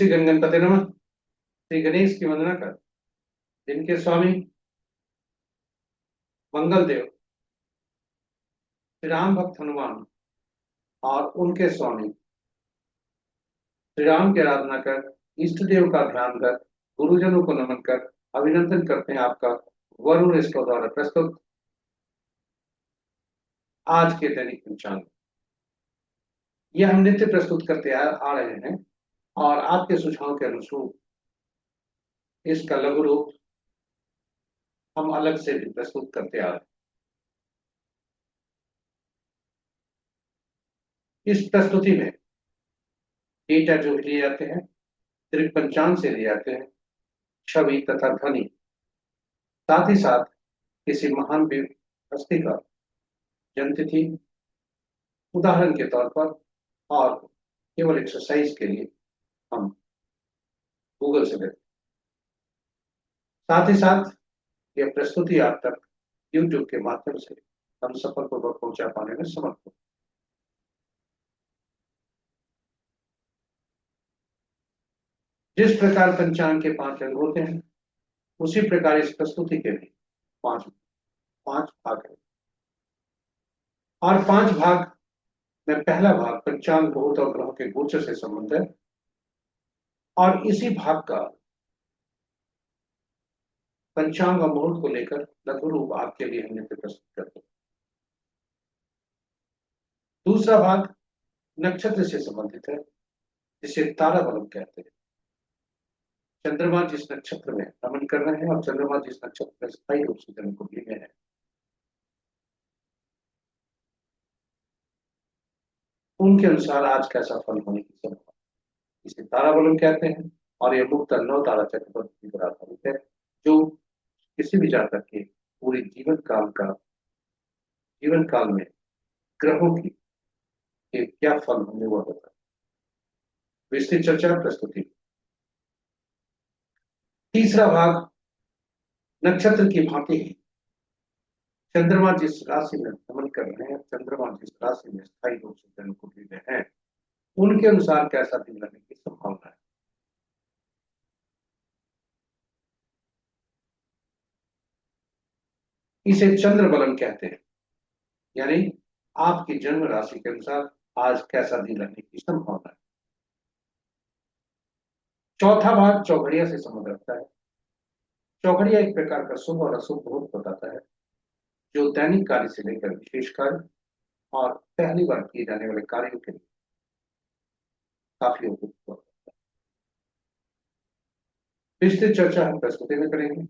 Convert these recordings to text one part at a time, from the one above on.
श्री गणगणपति नमः। श्री गणेश की वंदना कर, जिनके स्वामी मंगल देव श्री राम भक्त हनुमान और उनके स्वामी श्री राम की आराधना कर, इष्ट देव का ध्यान कर, गुरुजनों को नमन कर अभिनंदन करते हैं आपका वरुण स्टोर द्वारा प्रस्तुत आज के दैनिक पंचांग। यह हम नित्य प्रस्तुत करते आ रहे हैं और आपके सुझाव के अनुरूप इसका लघु रूप हम अलग से भी प्रस्तुत करते आ रहे हैं। इस प्रस्तुति में डेटा जो लिए जाते हैं त्रिक पंचांग से लिए जाते हैं, छवि तथा ध्वनि, साथ ही साथ किसी महान हस्ती का जन्मतिथि उदाहरण के तौर पर और केवल एक्सरसाइज के लिए हम गूगल से लेते हैं। साथ ही साथ यह प्रस्तुति आप तक यूट्यूब के माध्यम से हम सफलपूर्वक पहुंचा पाने में समर्थ हो। जिस प्रकार पंचांग के 5 अंग होते हैं, उसी प्रकार इस प्रस्तुति के भी पांच पांच भाग हैं। और 5 भाग में पहला भाग पंचांग भूत और ग्रहों के गोचर से संबंध है और इसी भाग का पंचांग और मुहूर्त को लेकर लघु रूप आपके लिए हमने प्रस्तुत करते हैं। दूसरा भाग नक्षत्र से संबंधित है, जिसे तारा बलम कहते हैं। चंद्रमा जिस नक्षत्र में भ्रमण कर रहे हैं और चंद्रमा जिस नक्षत्र में स्थायी रूप से जन्मकुंडली में है, उनके अनुसार आज कैसा फल होने की संभावना, इसे तारा बलम कहते हैं। और यह मुख्यतः 9 तारा चक्र पर आधारित है, जो किसी भी जातक के पूरे जीवन काल में ग्रहों की के क्या फल होंगे वह होता है। विस्तृत चर्चा प्रस्तुति। तीसरा भाग नक्षत्र की भांति ही चंद्रमा जिस राशि में भ्रमण कर रहे हैं, चंद्रमा जिस राशि में स्थायी रूप से जन्मकुंडली में है, उनके अनुसार कैसा दिन रहने की संभावना है। इसे चंद्र बलम कहते हैं, यानी आपकी जन्म राशि के अनुसार आज कैसा दिन रहने की संभावना है। चौथा भाग चौघड़िया से संबंध रखता है। चौघड़िया एक प्रकार का शुभ और अशुभ मुहूर्त बताता है, जो दैनिक कार्य से लेकर विशेष कार्य और पहली बार किए जाने वाले कार्यों के लिए काफी उपयुक्त होता है। विस्तृत चर्चा हम प्रस्तुति में करेंगे।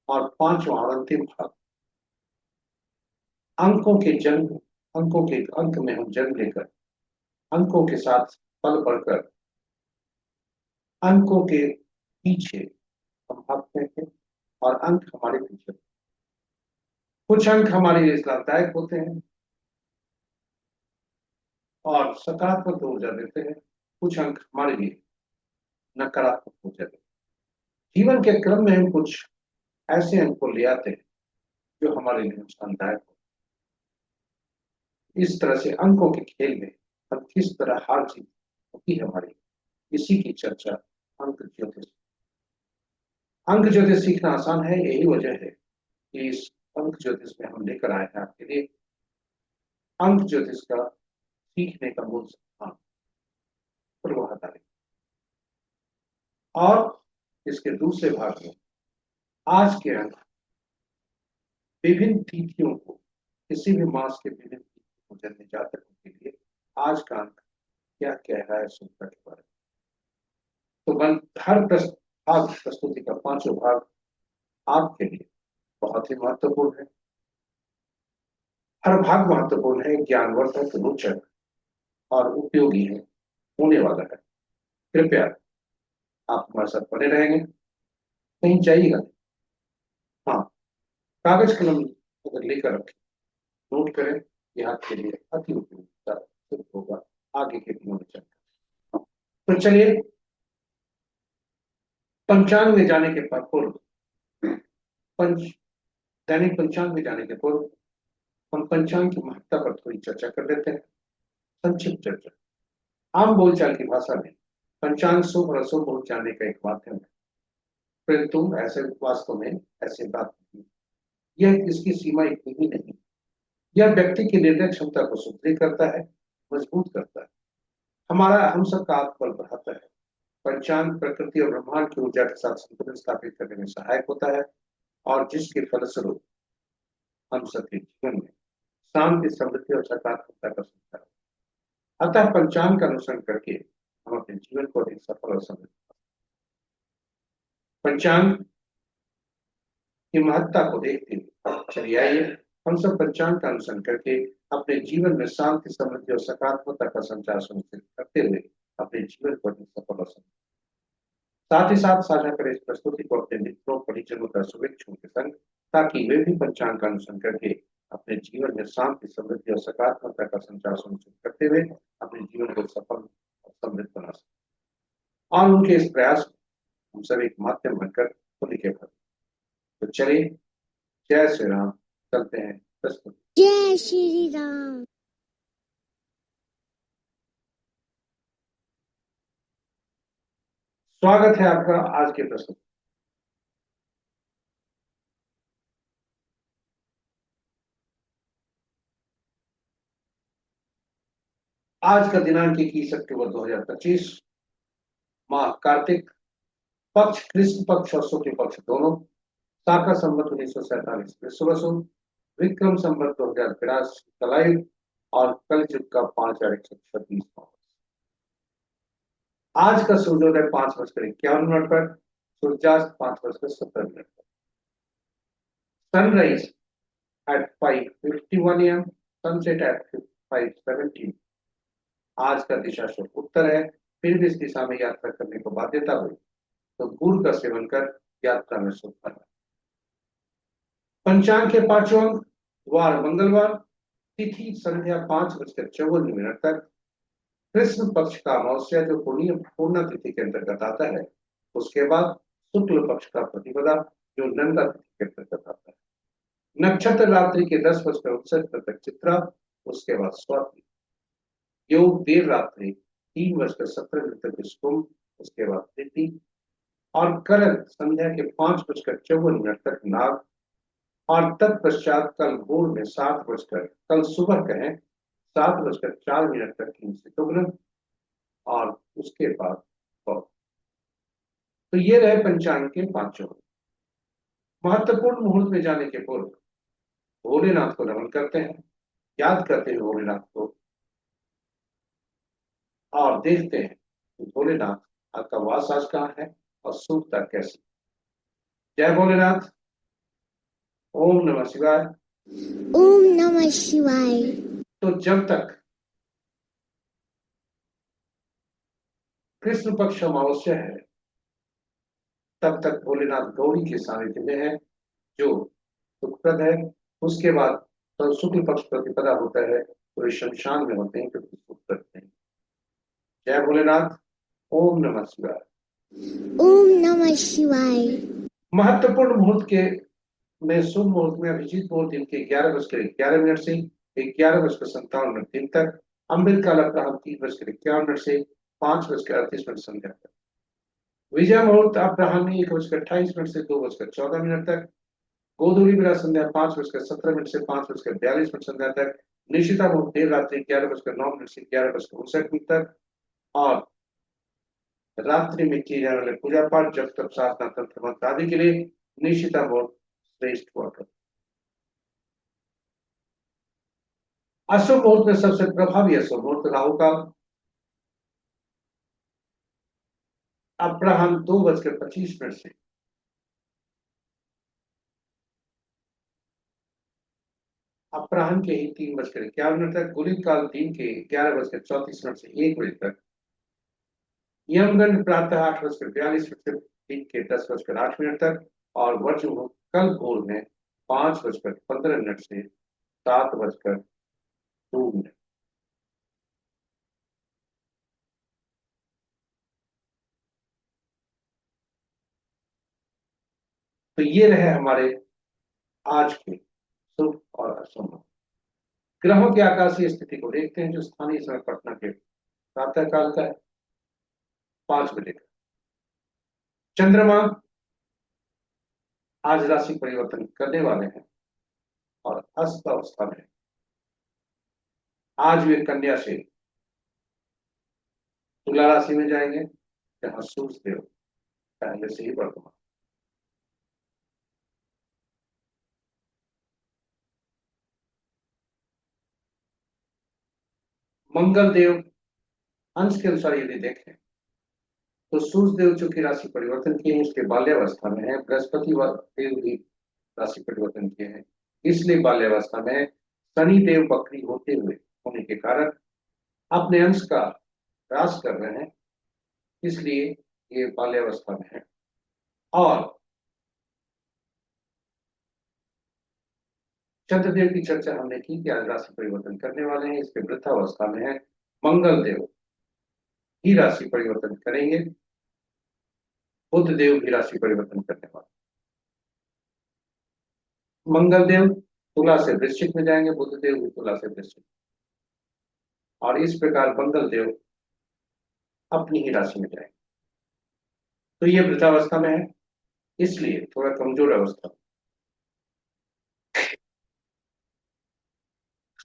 और 5वां और अंतिम भाग अंकों के अंक में हम जन्म लेकर अंकों के साथ पल बढ़कर अंकों के पीछे हम भागते हैं और अंक हमारे पीछे। कुछ अंक हमारे लिए लाभदायक होते हैं और सकारात्मक ऊर्जा देते हैं, कुछ अंक हमारे लिए नकारात्मक ऊर्जा देते हैं। जीवन के क्रम में हम कुछ ऐसे अंक को ले आते हैं जो हमारे लिए नुकसानदायक हो। इस तरह से अंकों के खेल में हम किस तरह हार जीत होती है हमारी, इसी की चर्चा अंक ज्योतिष सीखना आसान है। यही वजह है कि इस अंक ज्योतिष में हम लेकर आए हैं आपके लिए अंक ज्योतिष का सीखने का मूल सिद्धांत पूर्वाधारित। और इसके दूसरे भाग में आज के अंक विभिन्न तिथियों को, किसी भी मास के विभिन्न तिथियों को जन्मे जातकों के लिए आज का अंक क्या कह रहा है शुभता के बारे में। तो हर भाग प्रस्तुति का 5वां भाग आपके लिए बहुत ही महत्वपूर्ण है। हर भाग महत्वपूर्ण है, ज्ञानवर्धक, रोचक और उपयोगी है, होने वाला है। कृपया आप हमारे साथ बने रहेंगे, कहीं जाइएगा। हाँ, कागज कलम अगर लेकर रखें, नोट करें, यह आपके लिए अति उपयोगिता सिद्ध होगा आगे के दिनों में चलकर। तो चलिए, पंचांग में जाने के पूर्व दैनिक पंचांग में जाने के पूर्व हम पंचांग की महत्ता पर थोड़ी चर्चा कर लेते हैं। संक्षिप्त चर्चा। आम बोलचाल की भाषा में पंचांग शुभ और अशुभ मुहूर्त जानने का एक माध्यम है, परंतु ऐसे वास्तव में ऐसी बात नहीं। यह इसकी सीमा इतनी ही नहीं, यह व्यक्ति की निर्णय क्षमता को सुदृढ़ करता है, मजबूत करता है, हमारा हम सबका आत्मबल बढ़ाता है। पंचांग प्रकृति और ब्रह्मांड की ऊर्जा के साथ संतुलन स्थापित करने में सहायक होता है, और जिसके फलस्वरूप हम सबके जीवन में शांति, समृद्धि और सकारात्मकता का संचार होता है। अतः पंचांग का अनुसरण करके हम अपने जीवन को अधिक सफल और समृद्ध। पंचांग की महत्ता को देखते हुए चलिए आइए हम सब पंचांग का अनुसरण करके अपने जीवन में शांति, समृद्धि और सकारात्मकता का संचार सुनिश्चित करते हुए अपने जीवन को अधिक सफल और समृद्ध, साथ ही साथ साझा करें इस प्रस्तुति को अपने मित्रों, परिजनों का शुभेच्छुओं के संग, ताकि वे भी पंचांग का अनुसरण करके अपने जीवन में शांति, समृद्धि और सकारात्मकता का संचार सुनिश्चित करते हुए अपने जीवन को सफल और समृद्ध बना सकें, और उनके इस प्रयास को हम सब एक माध्यम बनकर खुद के भर। तो चलिए, जय श्री राम, चलते हैं प्रस्तुति। जय श्री राम। स्वागत है आपका आज के प्रस्तुति। आज का दिनांक 21 अक्टूबर 2025, माह कार्तिक, पक्ष कृष्ण पक्ष और शुक्ल पक्ष दोनों, शाका संवत 1947 विश्व बसु, विक्रम संवत 2082 कलायुग, और कल युग का 5136। आज का सूर्योदय 5:51 पर, सूर्यास्त 5:17 पर, sunrise at 5:51 AM, sunset at 5:17। आज का दिशा शुभ उत्तर है, फिर भी इस दिशा में यात्रा करने को बाध्यता हुई तो गुड़ का सेवन कर यात्रा में शुभ करना। पंचांग के पांचों अंक, वार मंगलवार, तिथि संध्या 5:54 तक, कृष्ण पक्ष का अमावस्या जो पूर्णा तिथि के अंतर्गत आता है, उसके बाद शुक्ल पक्ष का प्रतिपदा जो नंदा तिथि के अंतर्गत आता है, नक्षत्र रात्रि के 10:59 तक चित्रा, उसके बाद स्वाति, योग देर रात्रि 3:17 तक कुंभ, उसके बाद तिथि, और करण संध्या के 5:54 तक नाग, और तत्पश्चात कल भोर में 7 बजकर, कल सुबह कहें 7:04 तक तुगन, और उसके बाद गौ। तो ये रहे पंचांग के पांचों। महत्वपूर्ण मुहूर्त में जाने के पूर्व भोलेनाथ को नमन करते हैं, याद करते हैं भोलेनाथ को, और देखते हैं कि भोलेनाथ आपका वास आज कहाँ है और शुभता कैसी। जय भोलेनाथ। ओम नमः शिवाय। ओम नमः शिवाय। तो जब तक कृष्ण पक्ष अमावस्या है, तब तक भोलेनाथ गौरी के सानिध्य में है, जो सुखप्रद है। उसके बाद तो शुक्ल पक्ष प्रतिपदा होता है, तो ये शमशान में होते हैं क्योंकि सुखप्रद नहीं। जय भोलेनाथ। ओम नमः शिवाय। ओम नमः शिवाय। महत्वपूर्ण मुहूर्त के में शुभ मुहूर्त में अभिजीत मुहूर्त दिन के 11:11 से 11:57 तक, अमृत काल अपराह्न 3:51 से 5:38 संध्या तक, विजय मुहूर्त अपराह्न 1:28 से 2:14 तक, गोधूली बेला संध्या 5:17 से 5:42 संध्या तक, निशिता मुहूर्त देर रात्रि 11:09 से 11:59 तक, और रात्रि में किए जाने वाले पूजा पाठ, जप तप, साधना, तंत्र मंत्र आदि के लिए निशिता मुहूर्त श्रेष्ठ हुआ करता। अशुभ मुहूर्त में सबसे प्रभावी अशुभ मुहूर्त राहु काल, अपराह्न 2:25 से अपराह्न के ही 3:51 तक, गुलिक काल दिन के 11:34 से 1 बजे तक, यमगंड प्रातः 8:42 से दिन के 10:08 तक, और वज्र मुहूर्त कल भोर में 5:15 से 7:02। तो ये रहे हमारे आज के शुभ और अशुभ। ग्रहों की आकाशीय स्थिति को देखते हैं, जो स्थानीय समय पटना के प्रातः काल का है। 5 बजे का। चंद्रमा आज राशि परिवर्तन करने वाले हैं और अस्त अवस्था में आज वे कन्या से तुला राशि में जाएंगे, जहां सूर्य देव पहले से ही वर्तमान। मंगल देव अंश के अनुसार यदि देखें तो सूर्य देव चूंकि राशि परिवर्तन किए हैं, इसके बाल्यावस्था में है। बृहस्पति देव भी राशि परिवर्तन किए हैं, इसलिए बाल्यावस्था में है। शनि देव वक्री होते हुए होने के कारण अपने अंश का ह्रास कर रहे हैं, इसलिए ये बाल्यावस्था में है। और चंद्रदेव की चर्चा हमने की कि आज राशि परिवर्तन करने वाले हैं, इसके वृद्धावस्था में है। मंगल देव ही राशि परिवर्तन करेंगे, बुध देव भी राशि परिवर्तन करने वाले। मंगल देव तुला से वृश्चिक में जाएंगे, बुध देव भी तुला से वृश्चिक, और इस प्रकार मंगल देव अपनी ही राशि में जाएंगे। तो ये वृद्धावस्था में है, इसलिए थोड़ा कमजोर अवस्था।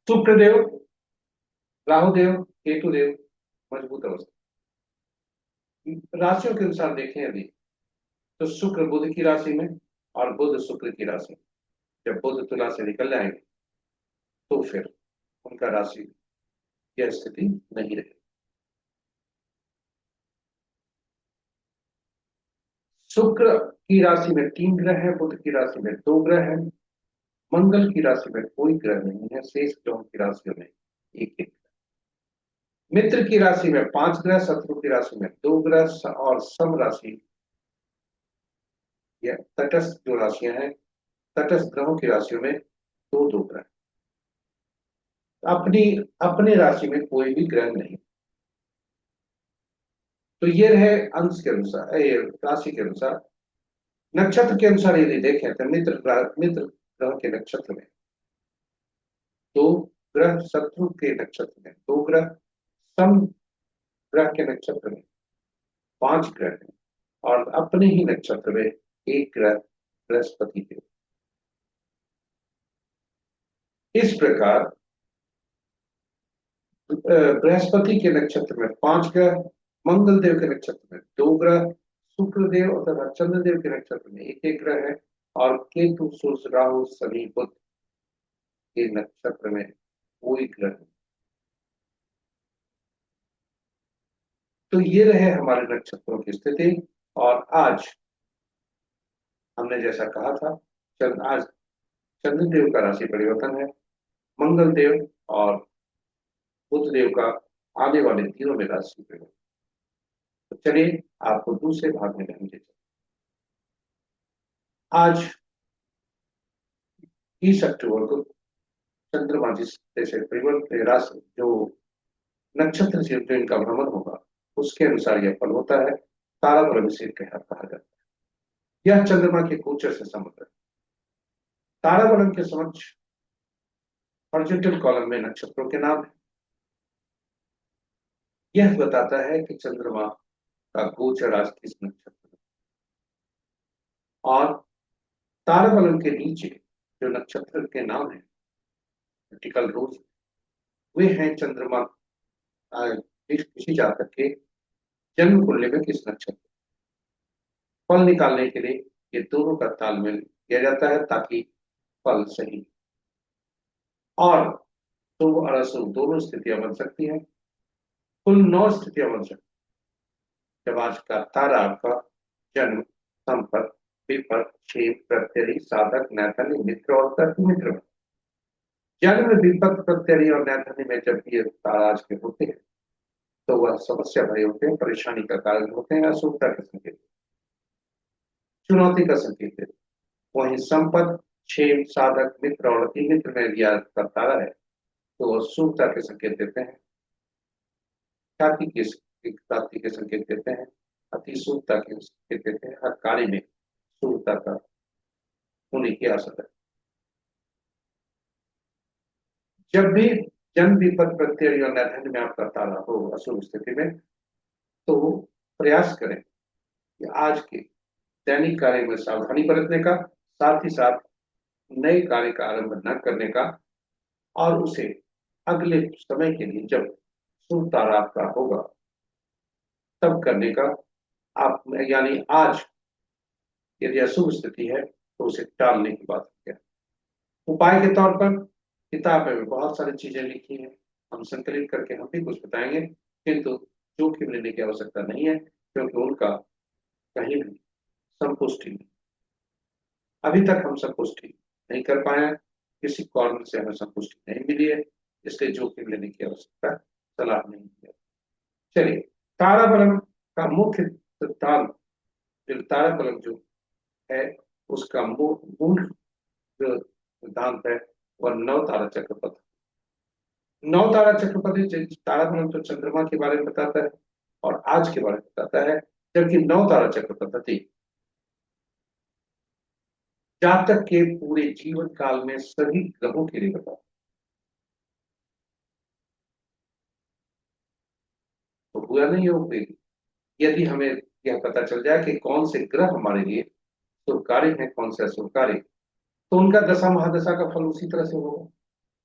शुक्र देव, राहु देव, केतु देव मजबूत अवस्था। राशियों के अनुसार देखें यदि, तो शुक्र बुध की राशि में और बुध शुक्र की राशि में। जब बुध तुला से निकल जाएंगे तो फिर उनका राशि यह स्थिति नहीं रहेगी। शुक्र की राशि में 3 ग्रह हैं, बुध की राशि में 2 ग्रह हैं, मंगल की राशि में कोई ग्रह नहीं है, शेष ग्रहों की राशियों में एक एक। मित्र की राशि में 5 ग्रह, शत्रु की राशि में 2 ग्रह, और सम राशि या तटस्थ जो राशियां हैं, तटस्थ ग्रहों की राशियों में 2 2 ग्रह। अपनी अपने राशि में कोई भी ग्रह नहीं। तो ये रहे अंश के अनुसार, राशि के अनुसार। नक्षत्र के अनुसार यदि देखें तो मित्र ग्रह के नक्षत्र में 2 ग्रह, शत्रु के नक्षत्र में 2 ग्रह, सम ग्रह के नक्षत्र में 5 ग्रह हैं, और अपने ही नक्षत्र में 1 ग्रह बृहस्पति देव। इस प्रकार बृहस्पति के नक्षत्र में 5 ग्रह, मंगल देव के नक्षत्र में 2 ग्रह, शुक्र देव तथा चंद्रदेव के नक्षत्र में एक एक ग्रह है, और केतु, सूर्य, राहु, शनि, बुध के नक्षत्र में कोई ग्रह नहीं। तो ये रहे हमारे नक्षत्रों की स्थिति। और आज हमने जैसा कहा था, आज चंद्रदेव का राशि परिवर्तन है, मंगल देव और बुध देव का आने वाले दिनों में राशि परिवर्तन। तो चलिए आपको दूसरे भाग में रहेंगे। आज 30 अक्टूबर को चंद्रमा जैसे परिवर्तन राशि जो नक्षत्र से जो इनका भ्रमण होगा उसके अनुसार यह फल होता है। तारा बलम से कहा जाता है। यह चंद्रमा के गोचर से संबंधित है। तारा बलम के समक्ष हॉरिजॉन्टल कॉलम में नक्षत्रों के नाम है। यह बताता है कि चंद्रमा का गोचर आज किस नक्षत्र में। और तारा बलम के नीचे जो नक्षत्र के नाम है वर्टिकल रोज, वे हैं चंद्रमा किसी जातक के जन्म कुंडली में किस नक्षत्र। फल निकालने के लिए ये दोनों का तालमेल किया जाता है ताकि फल सही। और शुभ और अशुभ दोनों स्थितियां बन सकती हैं। कुल 9 स्थितियां बन सकती हैं। जब आज का तारा आपका जन्म, संपत, विपत, क्षेप, प्रत्यय, साधक, नैथनी, मित्र और मित्र में। जन्म, विपत, प्रत्यय और नैथनी में जब ये तारा आज के होते हैं तो वह समस्या भरे होते हैं, परेशानी का कारण होते हैं, अशुभता का संकेत, चुनौती का संकेत है। वहीं संपत, क्षेम, साधक, मित्र और अतिमित्र में यदि आज का तारा है तो वह शुभता के संकेत देते हैं, ख्याति की प्राप्ति के संकेत देते हैं, अति शुभता के संकेत देते हैं, हर कार्य में शुभता का होने की आशा है। जब भी जन्म, विपत, प्रत्यय और नैथन्य में आपका तारा हो अशुभ स्थिति में, तो प्रयास करें कि आज के दैनिक कार्य में सावधानी बरतने का, साथ ही साथ नए कार्य का आरंभ न करने का, और उसे अगले समय के लिए जब शुभ तारा आपका होगा तब करने का। आप यानी आज यदि अशुभ स्थिति है तो उसे टालने की बात है। उपाय के तौर पर किताब में बहुत सारी चीजें लिखी हैं, हम संकलित करके हम भी कुछ बताएंगे, किंतु जोखिम लेने की आवश्यकता नहीं है, क्योंकि उनका कहीं भी संतुष्टि नहीं। अभी तक हम संतुष्टि नहीं कर पाए हैं, किसी कॉर्नर से हमें संतुष्टि नहीं मिली है, इसलिए जोखिम लेने की आवश्यकता सलाह नहीं है। चलिए, ताराबलम का मुख्य सिद्धांत, जो ताराबलम जो है उसका मूल जो सिद्धांत है वह नव तारा चक्र पद्धति। नव तारा चक्र पद्धति ताराबलम तो चंद्रमा के बारे में बताता है और आज के बारे में बताता है, जबकि नव तारा चक्र पद्धति जातक के पूरे जीवन काल में सभी ग्रहों के लिए बताता है। तो बुरा नहीं हो उपयोगी यदि हमें यह पता चल जाए कि कौन से ग्रह हमारे लिए शुभकारी हैं, कौन से अशुभकारी, तो उनका दशा महादशा का फल उसी तरह से होगा।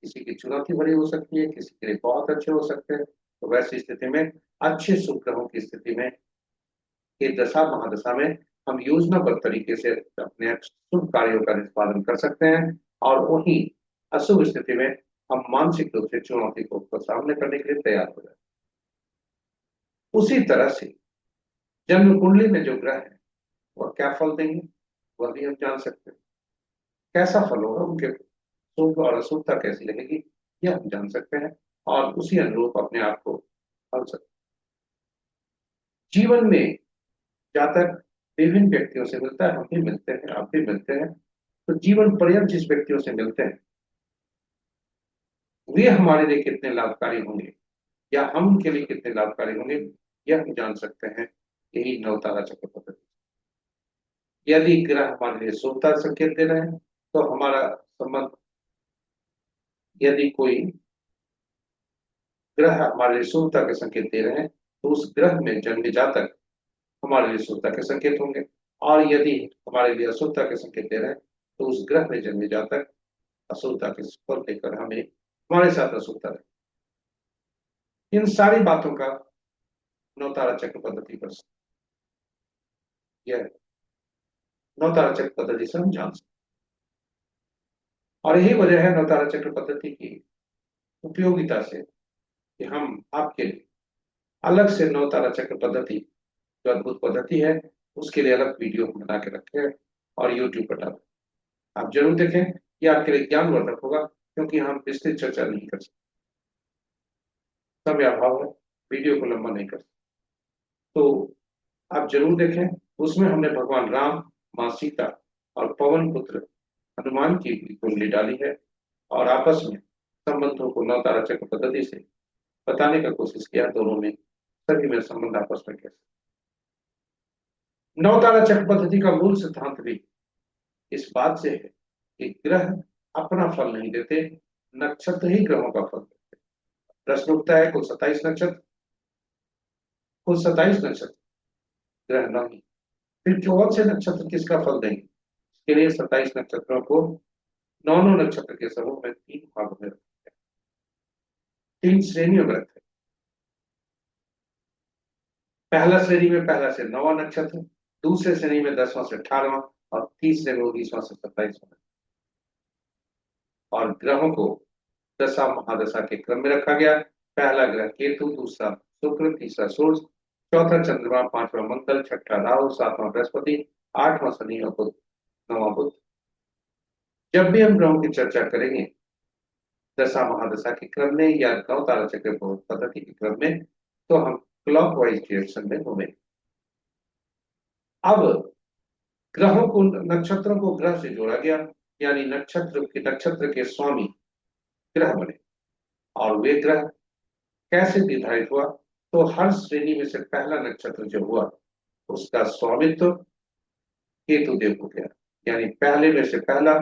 किसी की चुनौती भरी हो सकती है, किसी के लिए बहुत अच्छे हो सकते हैं। तो वैसी स्थिति में अच्छे शुभ ग्रहों की स्थिति में के दशा महादशा में हम योजनाबद्ध तरीके से अपने शुभ कार्यों का निष्पादन कर सकते हैं, और वहीं अशुभ स्थिति में हम मानसिक रूप से चुनौती को सामने करने के लिए तैयार हो जाए। उसी तरह से जन्म कुंडली में जो ग्रह है वह क्या फल देंगे वह भी हम जान सकते हैं। कैसा फल होगा, उनके शुभ और अशुभता कैसी लगेगी, यह हम जान सकते हैं और उसी अनुरूप अपने आप को फल सकते हैं। जीवन में जातक विभिन्न व्यक्तियों से मिलता है, हम भी मिलते हैं, आप भी मिलते हैं। तो जीवन पर्यंत जिस व्यक्तियों से मिलते हैं वे हमारे लिए कितने लाभकारी होंगे या हम उनके लिए कितने लाभकारी होंगे, यह हम जान सकते हैं यही नवतारा चक्र पद्धति। यदि ग्रह हमारे लिए शुभता संकेत दे रहे हैं तो हमारा संबंध, यदि कोई ग्रह हमारे लिए शुभता के संकेत दे रहे हैं तो उस ग्रह में जन्मे जातक हमारे लिए शुभता के संकेत होंगे, और यदि हमारे लिए अशुभता के संकेत दे रहे हैं तो उस ग्रह में जन्मे जातक अशुभता के फल देकर हमें हमारे साथ अशुभता रहे। इन सारी बातों का नवतारा चक्र पद्धति पर यह नवतारा चक्र पद्धति से हम जान सकते हैं। और यही वजह है नवतारा चक्र पद्धति की उपयोगिता से कि हम आपके लिए अलग से नवतारा चक्र पद्धति जो अद्भुत पद्धति है उसके लिए अलग वीडियो बना के रखे हैं और यूट्यूब पर डालें। आप जरूर देखें, ये आपके लिए ज्ञानवर्धक होगा, क्योंकि हम विस्तृत चर्चा नहीं कर सकते, समय अभाव है, वीडियो को लंबा नहीं कर सकते। तो आप जरूर देखें, उसमें हमने भगवान राम, माँ सीता और पवन पुत्र हनुमान की कुंडली डाली है और आपस में संबंधों को नवतारा चक्र पद्धति से बताने का कोशिश किया, दोनों में सभी में संबंध आपस में कैसे। नवतारा चक्र पद्धति का मूल सिद्धांत भी इस बात से है कि ग्रह अपना फल नहीं देते, नक्षत्र ही ग्रहों का फल देते। प्रश्न उठता है, कुल 27 नक्षत्र, कुल 27 नक्षत्र ग्रह नहीं, फिर कौन से नक्षत्र किसका फल देंगे? इसके लिए 27 नक्षत्रों को 9 नक्षत्र के समूह में 3 भागों में रखा है, 3 श्रेणियों में रखा है। पहला श्रेणी में पहला से 9वां नक्षत्र, दूसरे श्रेणी में 10वां से 18वां और तीसरे में 19वां से 27वां। और ग्रहों को दशा महादशा के क्रम में रखा गया। पहला ग्रह केतु, दूसरा शुक्र, तीसरा सूर्य, चौथा चंद्रमा, पांचवा मंगल, छठा राहु, सातवां बृहस्पति, आठवां शनि और बुध, नौवां बुध। जब भी हम ग्रहों की चर्चा करेंगे दशा महादशा के क्रम में या नवतारा चक्र पद्धति के क्रम में, तो हम क्लॉकवाइज डायरेक्शन में घूमेंगे। अब ग्रहों को, नक्षत्रों को ग्रह से जोड़ा गया, यानी नक्षत्र के स्वामी ग्रह बने। और वे ग्रह कैसे निर्धारित हुआ? तो हर श्रेणी में से पहला नक्षत्र जो हुआ उसका स्वामित्व केतु देव को गया, यानी पहले में से पहला,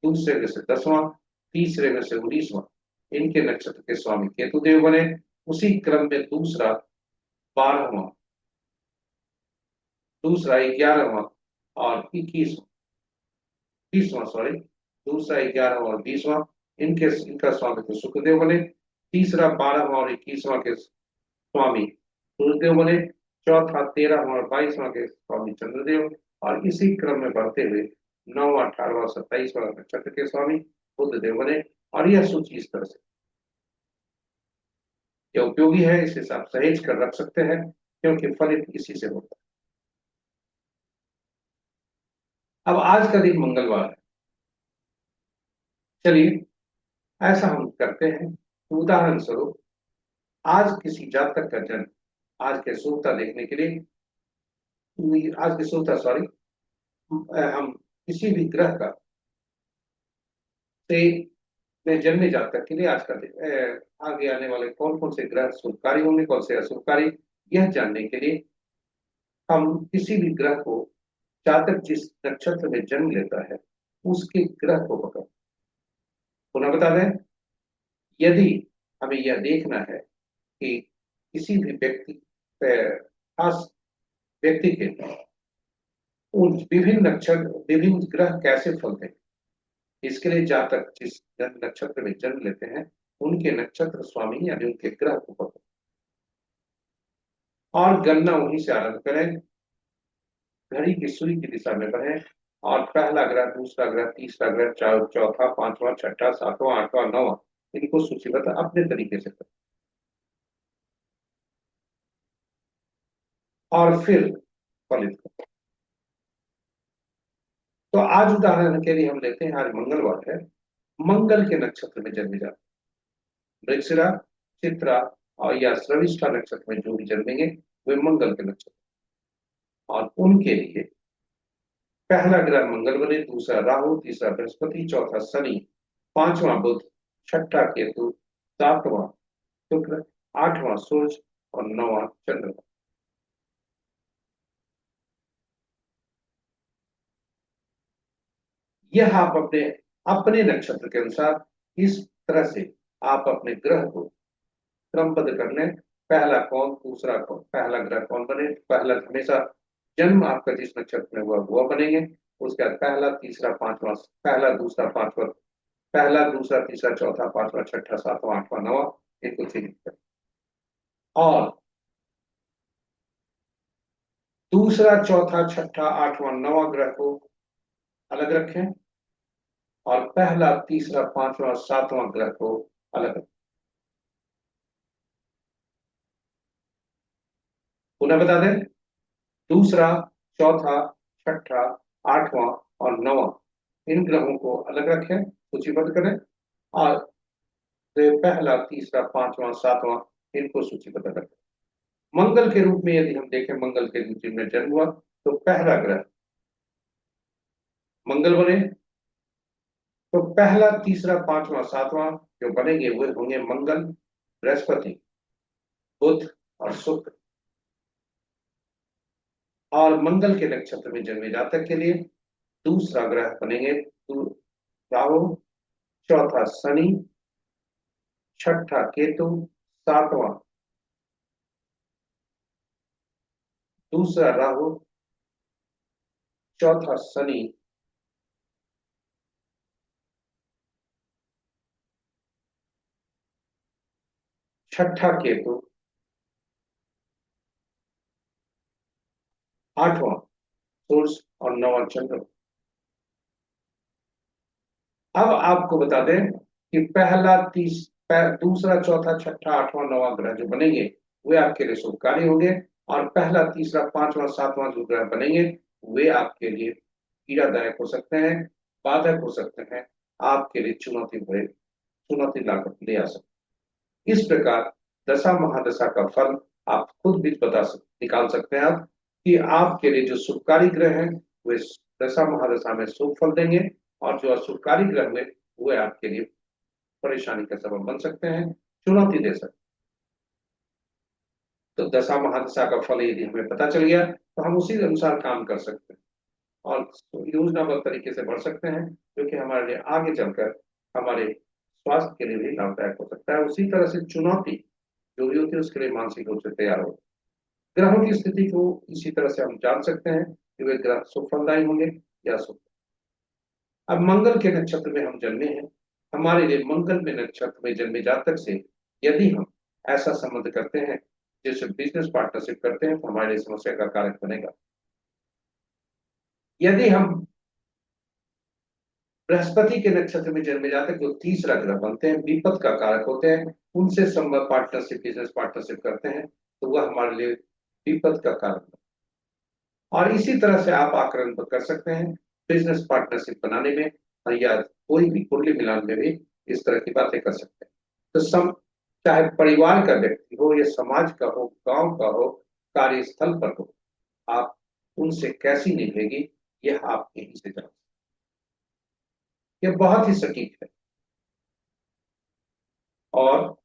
दूसरे में से 10वां, तीसरे में से 19वां, इनके नक्षत्र के स्वामी केतु देव बने। उसी क्रम में दूसरा 12वां दूसरा 11वां और 20वां, सॉरी, दूसरा 11वां और 20वां, इनका स्वामी तो सुखदेव बने। तीसरा 12वां और 21वां के स्वामी सूर्यदेव बने। चौथा 13वां और 22वां के स्वामी चंद्रदेव। और इसी क्रम में बढ़ते हुए 9वां, 18वां, 27वां नक्षत्र के स्वामी बुधदेव बने। और यह सूची इस तरह से, यह उपयोगी है, इसे आप सहेज कर रख सकते हैं, क्योंकि फलित इसी से होता है। अब आज का दिन मंगलवार है। चलिए ऐसा हम करते हैं, उदाहरण स्वरूप आज किसी जातक का जन्म, आज के सूक्ता देखने के लिए, आज के सूक्ता, सॉरी, हम किसी भी ग्रह का से में जन्मे जातक के लिए आज का दिन, आगे आने वाले कौन कौन से ग्रह शुभकारी होंगे, कौन से अशुभकारी, यह जानने के लिए हम किसी भी ग्रह को, जातक जिस नक्षत्र में जन्म लेता है उसके ग्रह को पकड़, पुनः बता दें, यदि हमें यह देखना है कि किसी भी व्यक्ति, खास व्यक्ति के उन विभिन्न नक्षत्र, विभिन्न ग्रह कैसे फलते हैं, इसके लिए जातक जिस नक्षत्र में जन्म लेते हैं उनके नक्षत्र स्वामी यानी उनके ग्रह को पकड़ो और गणना वहीं से आरंभ करें। घड़ी की सुई की दिशा में बढ़े और पहला ग्रह, दूसरा ग्रह, तीसरा ग्रह, चौथा, पांचवा, छठा, सातवां, आठवां, नौवां, इनको सूचीबद्ध अपने तरीके से करें और फिर फलित करें। तो आज उदाहरण के लिए हम लेते हैं, आज मंगलवार है, मंगल के नक्षत्र में जन्मे जाते, मृगशिरा, चित्रा और या श्रविष्ठा नक्षत्र में जो भी जन्मेंगे वे मंगल के नक्षत्र, और उनके लिए पहला ग्रह मंगल बने, दूसरा राहु, तीसरा बृहस्पति, चौथा शनि, पांचवां बुध, छठा केतु, सातवां शुक्र, आठवां सूर्य और नौवां चंद्रमा। यह आप अपने अपने नक्षत्र के अनुसार इस तरह से आप अपने ग्रह को क्रमबद्ध कर लें। पहला कौन, दूसरा कौन, पहला ग्रह कौन बने, पहला हमेशा जन्म आपका जिस नक्षत्र में हुआ वह बनेंगे। उसके बाद पहला, तीसरा, पांचवा, पहला, दूसरा, पांचवा, पहला, दूसरा, तीसरा, चौथा, पांचवा, छठा, सातवां, आठवां, नौवां, इनको चिन्हित करें और दूसरा, चौथा, छठा, आठवां, नौवां ग्रह को अलग रखें और पहला, तीसरा, पांचवा, सातवां ग्रह को अलग रखें। पुनः बता दें, दूसरा, चौथा, छठा, आठवां और नौवां, इन ग्रहों को अलग रखें, सूचीबद्ध करें और पहला, तीसरा, पांचवा, सातवां, इनको सूचीबद्ध करें। मंगल के रूप में यदि हम देखें, मंगल के दिन में जन्म हुआ तो पहला ग्रह मंगल बने, तो पहला, तीसरा, पांचवा, सातवां जो बनेंगे वे होंगे मंगल, बृहस्पति, बुध और शुक्र। और मंगल के नक्षत्र में जन्मे जातक के लिए दूसरा ग्रह बनेंगे राहु, चौथा शनि, छठा केतु, सातवां दूसरा राहु, चौथा शनि, छठा केतु, आठवां सूर्य और नौवां चंद्र। अब आपको बता दें कि पहला, दूसरा, चौथा, छठा, आठवां, नौवां ग्रह जो बनेंगे वे आपके लिए शुभकारी होंगे और पहला, तीसरा, पांचवा, सातवां जो ग्रह बनेंगे वे आपके लिए पीड़ादायक हो सकते हैं, बाधक हो सकते हैं, आपके लिए चुनौती लाकर ले आ सकते हैं। इस प्रकार दशा महादशा का फल आप खुद भी निकाल सकते हैं आप, कि आपके लिए जो शुभकारी ग्रह हैं वे दशा महादशा में शुभ फल देंगे और जो अशुभकारी ग्रह हुए वे आपके लिए परेशानी का सबब बन सकते हैं, चुनौती दे सकते हैं। तो दशा महादशा का फल यदि हमें पता चल गया तो हम उसी अनुसार काम कर सकते हैं और योजनाबद्ध तरीके से बढ़ सकते हैं, जो कि हमारे लिए आगे चलकर हमारे स्वास्थ्य के लिए भी लाभदायक हो सकता है। उसी तरह से चुनौती जो भी होती है उसके लिए मानसिक रूप से तैयार हो। ग्रहों की स्थिति को इसी तरह से हम जान सकते हैं कि वे ग्रह सुफलदायी होंगे या शुभ। अब मंगल के नक्षत्र में हम जन्मे हैं, हमारे लिए मंगल में नक्षत्र में जन्मे जातक से यदि हम ऐसा संबंध करते हैं जैसे बिजनेस पार्टनरशिप करते हैं तो हमारे लिए समस्या का कारक बनेगा। यदि हम बृहस्पति के नक्षत्र में जन्मे जातक जो तीसरा ग्रह बनते हैं, विपद का कारक होते हैं, उनसे संबंध पार्टनरशिप बिजनेस पार्टनरशिप करते हैं तो वह हमारे लिए विपद का कारक बनता है। और इसी तरह से आप आकलन कर सकते हैं बिजनेस पार्टनरशिप बनाने में, या कोई भी कुंडली मिलान में भी इस तरह की बातें कर सकते हैं। तो चाहे परिवार का व्यक्ति हो या समाज का हो, गांव का हो, कार्यस्थल पर हो, आप उनसे कैसी निभेगी यह आप यहीं से जान, यह बहुत ही सटीक है। और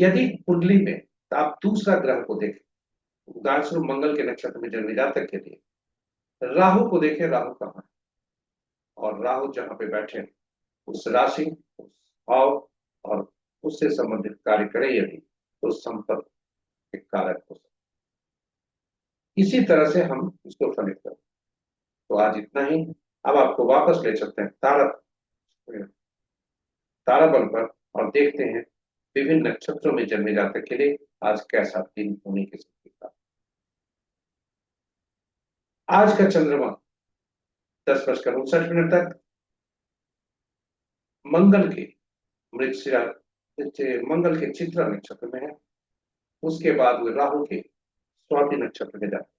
यदि कुंडली में तो आप दूसरा ग्रह को देखें, उदाहरण स्वरूप मंगल के नक्षत्र में जन्मे जातक के लिए राहु को देखें, राहु कहाँ है, और राहु जहां पे बैठे उस राशि, उस भाव और उससे संबंधित कार्य करें यदि तो संपर्क के कारक हो सकते। इसी तरह से हम इसको फलित करें। तो आज इतना ही। अब आपको वापस ले चलते हैं ताराबल पर और देखते हैं विभिन्न नक्षत्रों में जन्मे जातक के लिए आज कैसा दिन होने की संभावना। आज का चंद्रमा 10:59 तक मंगल के मृगशिरा मंगल के चित्रा नक्षत्र में है, उसके बाद वो राहु के स्वाति नक्षत्र में जाते।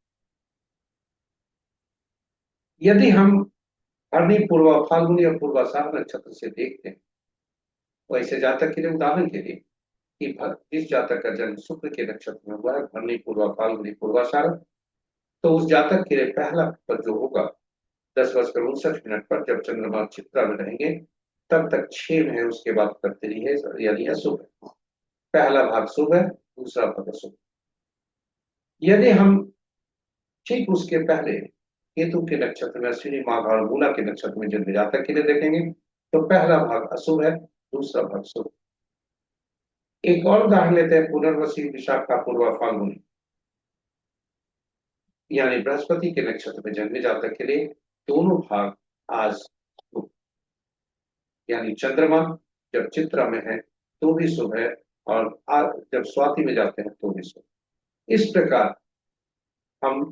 यदि हम भरणी, पूर्वा, फाल्गुनी और पूर्वाषाढ़ नक्षत्र से देखते हैं तो ऐसे जातक के लिए, उदाहरण के लिए कि जिस जातक का जन्म शुक्र के नक्षत्र में हुआ है, भरणी, पूर्वा, फाल्गुनी, पूर्वाषाढ़, तो उस जातक के लिए पहला पद जो होगा 10:59 पर जब चंद्रमा चित्रा में रहेंगे तब तक 6 महीने उसके बाद करते है, यानी अशुभ है। पहला भाग शुभ है, दूसरा भाग अशुभ। यदि हम ठीक उसके पहले केतु के नक्षत्र में अश्विनी, माघ और मूला के नक्षत्र में जन्म जातक के लिए देखेंगे तो पहला भाग अशुभ है, दूसरा भाग शुभ। एक और उदाहरण लेते हैं पुनर्वसी, विशाखा, पूर्वा, फाल्गुनी, यानी बृहस्पति के नक्षत्र में जन्मे जातक के लिए दोनों भाग आज शुभ। यानी चंद्रमा जब चित्रा में है तो भी शुभ है, और जब स्वाति में जाते हैं तो भी शुभ। इस प्रकार हम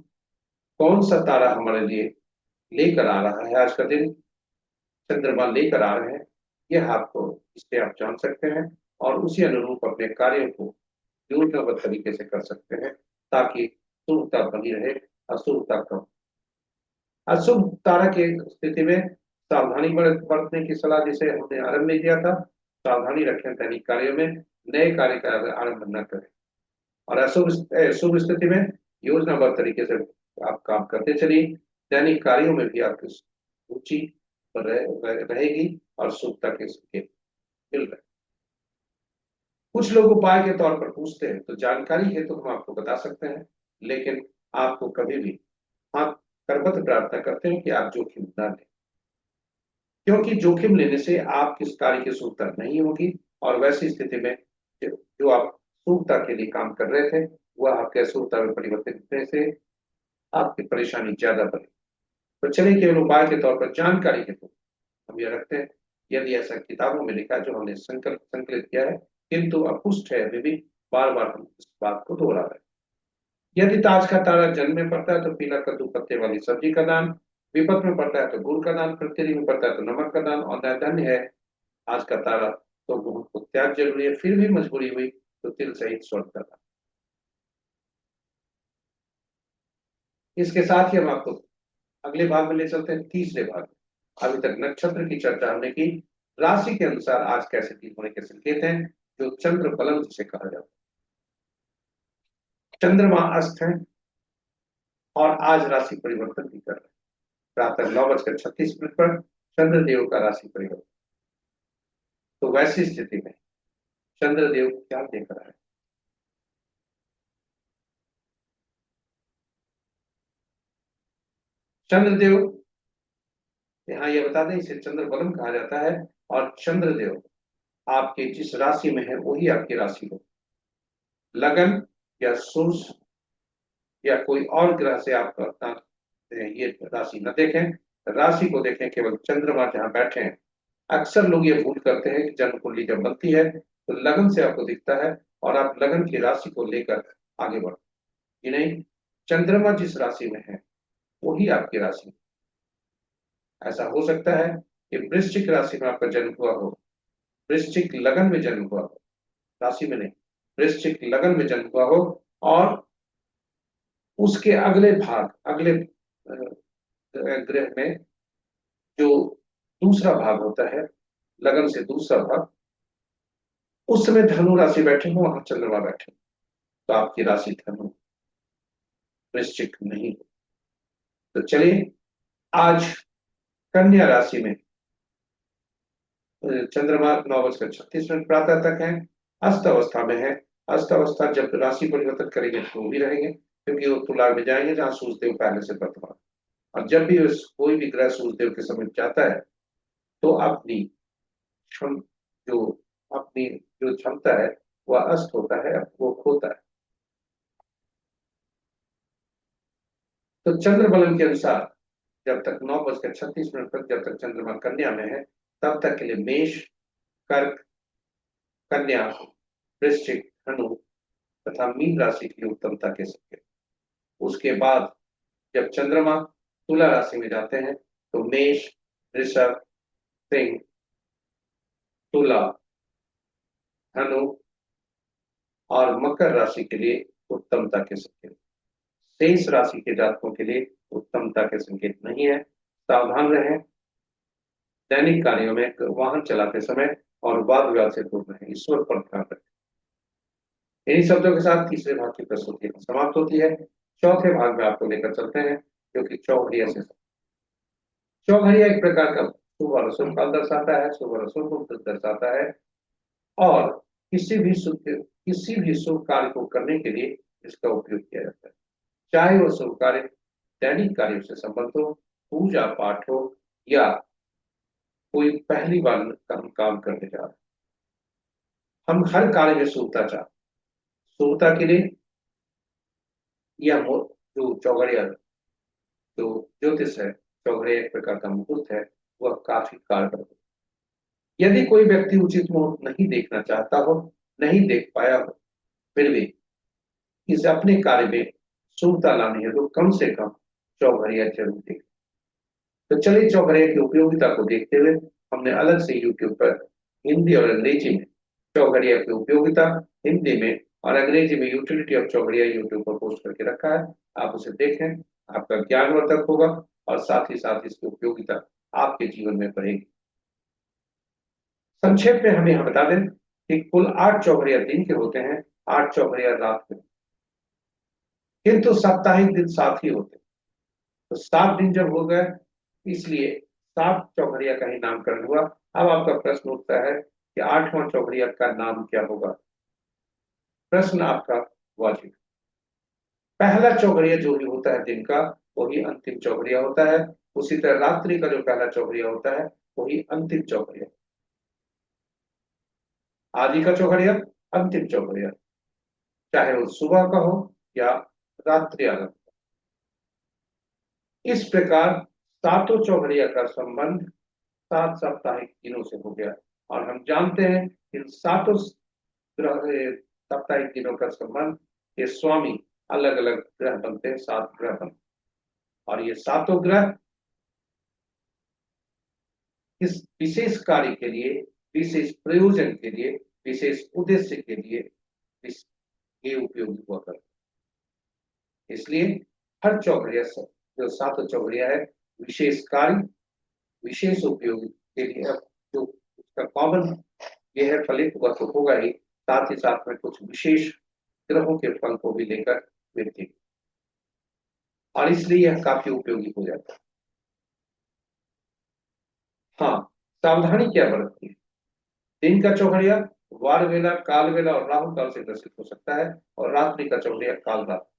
कौन सा तारा हमारे लिए लेकर आ रहा है आज का दिन, चंद्रमा लेकर आ रहे हैं, यह आपको इससे आप जान सकते हैं और उसी अनुरूप अपने कार्यों को योजनाबद्ध तरीके से कर सकते हैं ताकि शुभता बनी रहे, अशुभता कम। अशुभ तारा की स्थिति में सावधानी बरतने की सलाह जिसे हमने आरंभ में दिया था, सावधानी रखें दैनिक कार्यों में, नए कार्य का आरंभ न करें। और अशुभ शुभ स्थिति में योजनाबद्ध तरीके से आप काम करते चलिए, दैनिक कार्यों में भी आपकी रुचि रहेगी और शुभता के संकेत मिल रहे। कुछ लोग उपाय के तौर पर पूछते हैं तो जानकारी है तो हम आपको बता सकते हैं, लेकिन आपको कभी भी हाँ करबद्ध प्रार्थना करते हैं कि आप जोखिम न लें, क्योंकि जोखिम लेने से आप किस कार्य की शुभता नहीं होगी और वैसी स्थिति में जो आप शुभता के लिए काम कर रहे थे वह आपके अशुभता में परिवर्तित होने से आपकी परेशानी ज्यादा बढ़ेगी। तो चलिए केवल उपाय के तौर पर जानकारी हेतु हम यह रखते हैं, यदि ऐसा किताबों में लिखा जो हमने संकलित किया है किंतु अपुष्ट है, अभी भी बार बार हम इस बात को दोहरा रहे हैं। यदि ताज का तारा जन्म में पड़ता है तो पीला कद्दू पत्ते वाली सब्जी का दान, विपद में पड़ता है तो गुड़ का दान, पृथ्वी में पड़ता है तो नमक का दान, और नैधन्य है आज का तारा तो गुड़ को त्याग जरूरी है, फिर भी मजबूरी हुई तो तिल सहित स्वर्ग का दान। इसके साथ ही हम आपको अगले भाग में ले चलते हैं, तीसरे भाग में। अभी तक नक्षत्र की चर्चा हमने की, राशि के अनुसार आज कैसे दिन होने के संकेत हैं जो चंद्र बलम जिसे कहा जाता है। चंद्रमा अस्त है और आज राशि परिवर्तन भी कर रहे हैं। प्रातः 9:36 पर चंद्रदेव का राशि परिवर्तन। तो वैसी स्थिति में चंद्रदेव क्या देख रहा है, चंद्रदेव यहाँ यह बता दें इसे चंद्र बलम कहा जाता है, और चंद्रदेव आपके जिस राशि में है वही आपकी राशि हो। लगन या सूर्य या कोई और ग्रह से आप अपना ये राशि न देखें, राशि को देखें केवल चंद्रमा जहां बैठे हैं। अक्सर लोग ये भूल करते हैं कि जन्म कुंडली जब बनती है तो लगन से आपको दिखता है और आप लगन की राशि को लेकर आगे बढ़ते हैं। ये नहीं, चंद्रमा जिस राशि में है वही आपकी राशि है। ऐसा हो सकता है कि वृश्चिक राशि में आपका जन्म हुआ हो, वृश्चिक लगन में जन्म हुआ हो, राशि में नहीं, वृश्चिक लगन में जन्म हुआ हो, और उसके अगले भाग, अगले ग्रह में जो दूसरा भाग होता है, लगन से दूसरा भाग, उस समय धनु राशि बैठे हो, वहां चंद्रमा बैठे हो, तो आपकी राशि धनु, वृश्चिक नहीं हो। तो चलिए, आज कन्या राशि में चंद्रमा 9:36 प्रातः तक है, अस्त अवस्था में है। अस्त अवस्था जब राशि परिवर्तन करेंगे तो वो भी रहेंगे, क्योंकि वो तुला में जाएंगे जहां सूर्यदेव पहले से वर्तमान। और जब भी कोई भी ग्रह सूर्यदेव के समीप जाता है तो अपनी क्षम जो अपनी जो क्षमता है वह अस्त होता है, वो खोता है। तो चंद्र बलन के अनुसार जब तक 9:36 तक, जब तक चंद्रमा कन्या में है, तब तक के लिए मेष, कर्क, कन्या, वृश्चिक, धनु तथा मीन राशि की उत्तमता के संकेत। उसके बाद जब चंद्रमा तुला राशि में जाते हैं तो मेष, वृषभ, सिंह, तुला, धनु और मकर राशि के लिए उत्तमता के संकेत। शेष राशि के जातकों के लिए उत्तमता के संकेत नहीं है। सावधान रहें दैनिक कार्यों में, वाहन चलाते समय, और वाद विवाद से दूर रहें, ईश्वर पर ध्यान रखें। इन्हीं शब्दों के साथ तीसरे भाग की प्रस्तुति समाप्त होती है। चौथे भाग में आपको लेकर चलते हैं, जो कि चौघड़िया से। चौघड़िया एक प्रकार का शुभ और अशुभ काल दर्शाता है, शुभ और अशुभ को दर्शाता है, और किसी भी शुभ कार्य को करने के लिए इसका उपयोग किया जाता है। चाहे वो शुभ कार्य दैनिक कार्यों से संबंध हो, पूजा पाठ हो, या कोई पहली बार हम काम करने जा रहे हैं। हम हर कार्य में शुभता चाहते, शुभता के लिए यह जो चौघड़िया, जो ज्योतिष है, चौघड़िया एक प्रकार का मुहूर्त है, वह काफी कारगर है। यदि कोई व्यक्ति उचित मुहूर्त नहीं देखना चाहता हो, नहीं देख पाया हो, फिर भी इस अपने कार्य में शुभता लानी है तो कम से कम चौघड़िया जरूर देखें। तो चलिए, चौघड़िया की उपयोगिता को देखते हुए हमने अलग से YouTube पर हिंदी और अंग्रेजी में चौघड़िया की उपयोगिता, हिंदी में और अंग्रेजी में यूटिलिटी ऑफ चौघड़िया YouTube पर पोस्ट करके रखा है। आप उसे देखें, आपका ज्ञानवर्धक होगा और साथ ही साथ इसकी उपयोगिता आपके जीवन में बढ़ेगी। संक्षेप में हम यह बता दें कि कुल 8 चौघड़िया दिन के होते हैं, 8 चौघड़िया रात के, किंतु साप्ताहिक दिन 7 ही होते हैं। तो 7 दिन जब हो गए, इसलिए 7 चौघड़िया का ही नामकरण हुआ। अब आपका प्रश्न उठता है कि 8वां चौघड़िया का नाम क्या होगा। प्रश्न आपका वाजिब। पहला चौघड़िया जो भी होता है दिन का, वही अंतिम चौघड़िया होता है। उसी तरह रात्रि का जो पहला चौघड़िया होता है, वही अंतिम चौघड़िया। आदि का चौघड़िया, अंतिम चौघड़िया, चाहे वो सुबह का हो या रात्रि आगम। इस प्रकार सातों चौघड़िया का संबंध 7 साप्ताहिक दिनों से हो गया, और हम जानते हैं इन सातों साप्ताहिक दिनों का संबंध, ये स्वामी अलग अलग ग्रह बनते हैं, 7 ग्रह बनते हैं, और ये सातों ग्रह इस विशेष कार्य के लिए, विशेष प्रयोजन के लिए, विशेष उद्देश्य के लिए ये उपयोगी हुआ करते हैं। इसलिए हर चौघड़िया, जो सातों चौघड़िया है, विशेष कार्य, विशेष उपयोग के लिए, जो उसका कॉमन ये है, फलित हुआ तो होगा ही, साथ ही साथ में कुछ विशेष ग्रहों के फल को भी लेकर व्यक्ति, और इसलिए यह काफी उपयोगी हो जाता है। हाँ, सावधानी क्या बरतनी है। दिन का चौघड़िया वार वेला, काल वेला और राहु काल से ग्रसित हो सकता है, और रात्रि का चौघड़िया काल रात।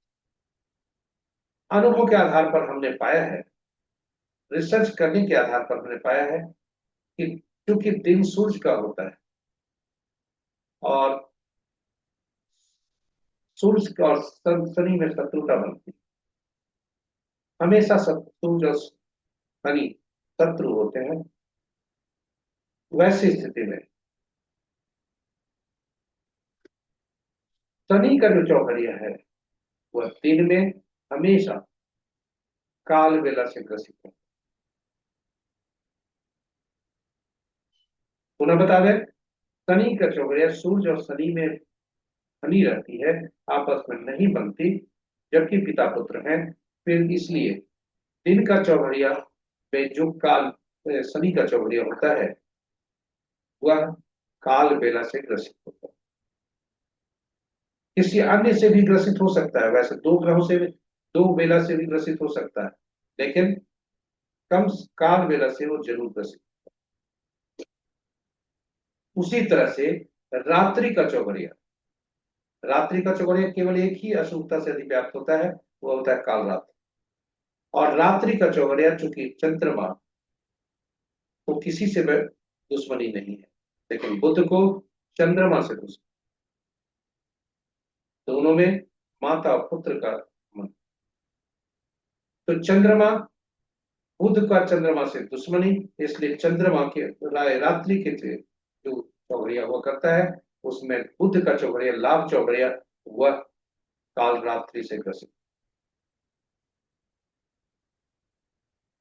अनुभव के आधार पर हमने पाया है, रिसर्च करने के आधार पर हमने पाया है कि क्योंकि दिन सूर्य का होता है, और सूर्य और शनि में शत्रुता बनती है। हमेशा सूर्य और शनि शत्रु होते हैं। वैसी स्थिति में शनि का जो चौघड़िया है वह दिन में हमेशा काल बेला से ग्रसित है। पुनः बता दें, शनि का चौघड़िया सूर्य और शनि में शनि रहती है, आपस में नहीं बनती, जबकि पिता पुत्र हैं। फिर इसलिए दिन का चौघड़िया में जो काल शनि का चौघड़िया होता है वह काल बेला से ग्रसित होता है। किसी अन्य से भी ग्रसित हो सकता है, वैसे दो ग्रहों से भी, दो बेला से भी ग्रसित हो सकता है, लेकिन कम काल बेला से वो जरूर ग्रसित। उसी तरह से रात्रि का चौघड़िया, रात्रि का चौघड़िया केवल एक ही अशुभता से अधिव्याप्त होता है, वो होता है काल रात्रि। और रात्रि का चौघड़िया चूंकि चंद्रमा, तो किसी से दुश्मनी नहीं है, लेकिन बुध को चंद्रमा से दुश्मनी, दोनों में माता और पुत्र का मन। तो चंद्रमा, बुध का चंद्रमा से दुश्मनी, इसलिए चंद्रमा के रात्रि के जो चौघड़िया हुआ करता है उसमें बुध का चौघड़िया, लाभ चौघड़िया, वह काल रात्रि से ग्रसित।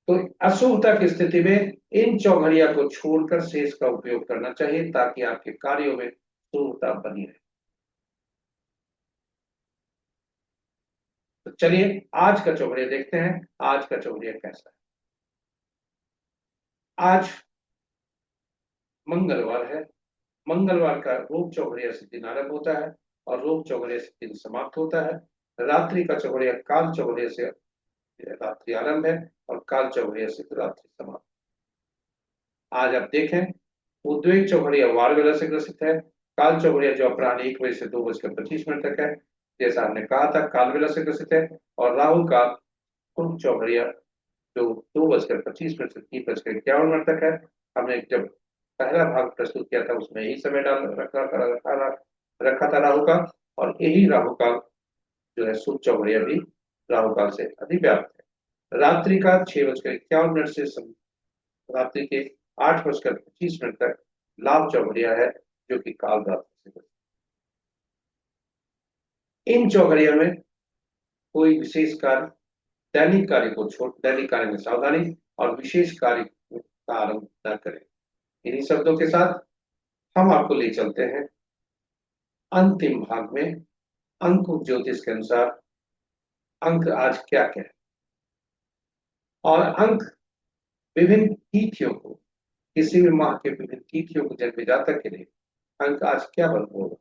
तो अशुभता की स्थिति में इन चौघड़िया को छोड़कर शेष का उपयोग करना चाहिए, ताकि आपके कार्यों में शुभता बनी रहे। तो चलिए आज का चौघड़िया देखते हैं, आज का चौघड़िया कैसा है। आज मंगलवार है। मंगलवार का रोग चौघड़िया से दिन आरंभ होता है और रोग चौघड़िया से दिन समाप्त होता है। रात्रि का चौघड़िया काल चौघड़िया से रात्रि आरंभ है और काल चौघड़िया से रात्रि समाप्त। आज आप देखें, उद्वेग चौघड़िया वार बेला से ग्रसित है। काल चौघड़िया जो अपराह्न 1 बजे से 2 बजकर 25 मिनट तक है, जैसा हमने कहा था, काल बेला से ग्रसित है। और राहु काल कुंभ चौघड़िया जो 2 बजकर 25 मिनट से 3 बजकर 51 मिनट तक है। हमने जब पहला भाग प्रस्तुत किया था उसमें यही समय डाल रखा था राहु का, और यही राहु काल जो है शुभ चौघड़िया भी राहु काल से अधिव्याप्त है। रात्रि का 6 बजकर 51 मिनट से रात्रि के 8 बजकर 25 मिनट तक लाभ चौघड़िया है, जो कि काल रात्रि से। इन चौघड़िया में कोई विशेष कार्य, दैनिक कार्य को छोड़, दैनिक कार्य में सावधानी और विशेष कार्य का आरंभ न करें। इन्हीं शब्दों के साथ हम आपको ले चलते हैं अंतिम भाग में। अंक ज्योतिष के अनुसार अंक आज क्या क्या है, और अंक विभिन्न तिथियों को, किसी भी माह के विभिन्न तिथियों को जन्मे जातक के लिए अंक आज क्या बन होगा।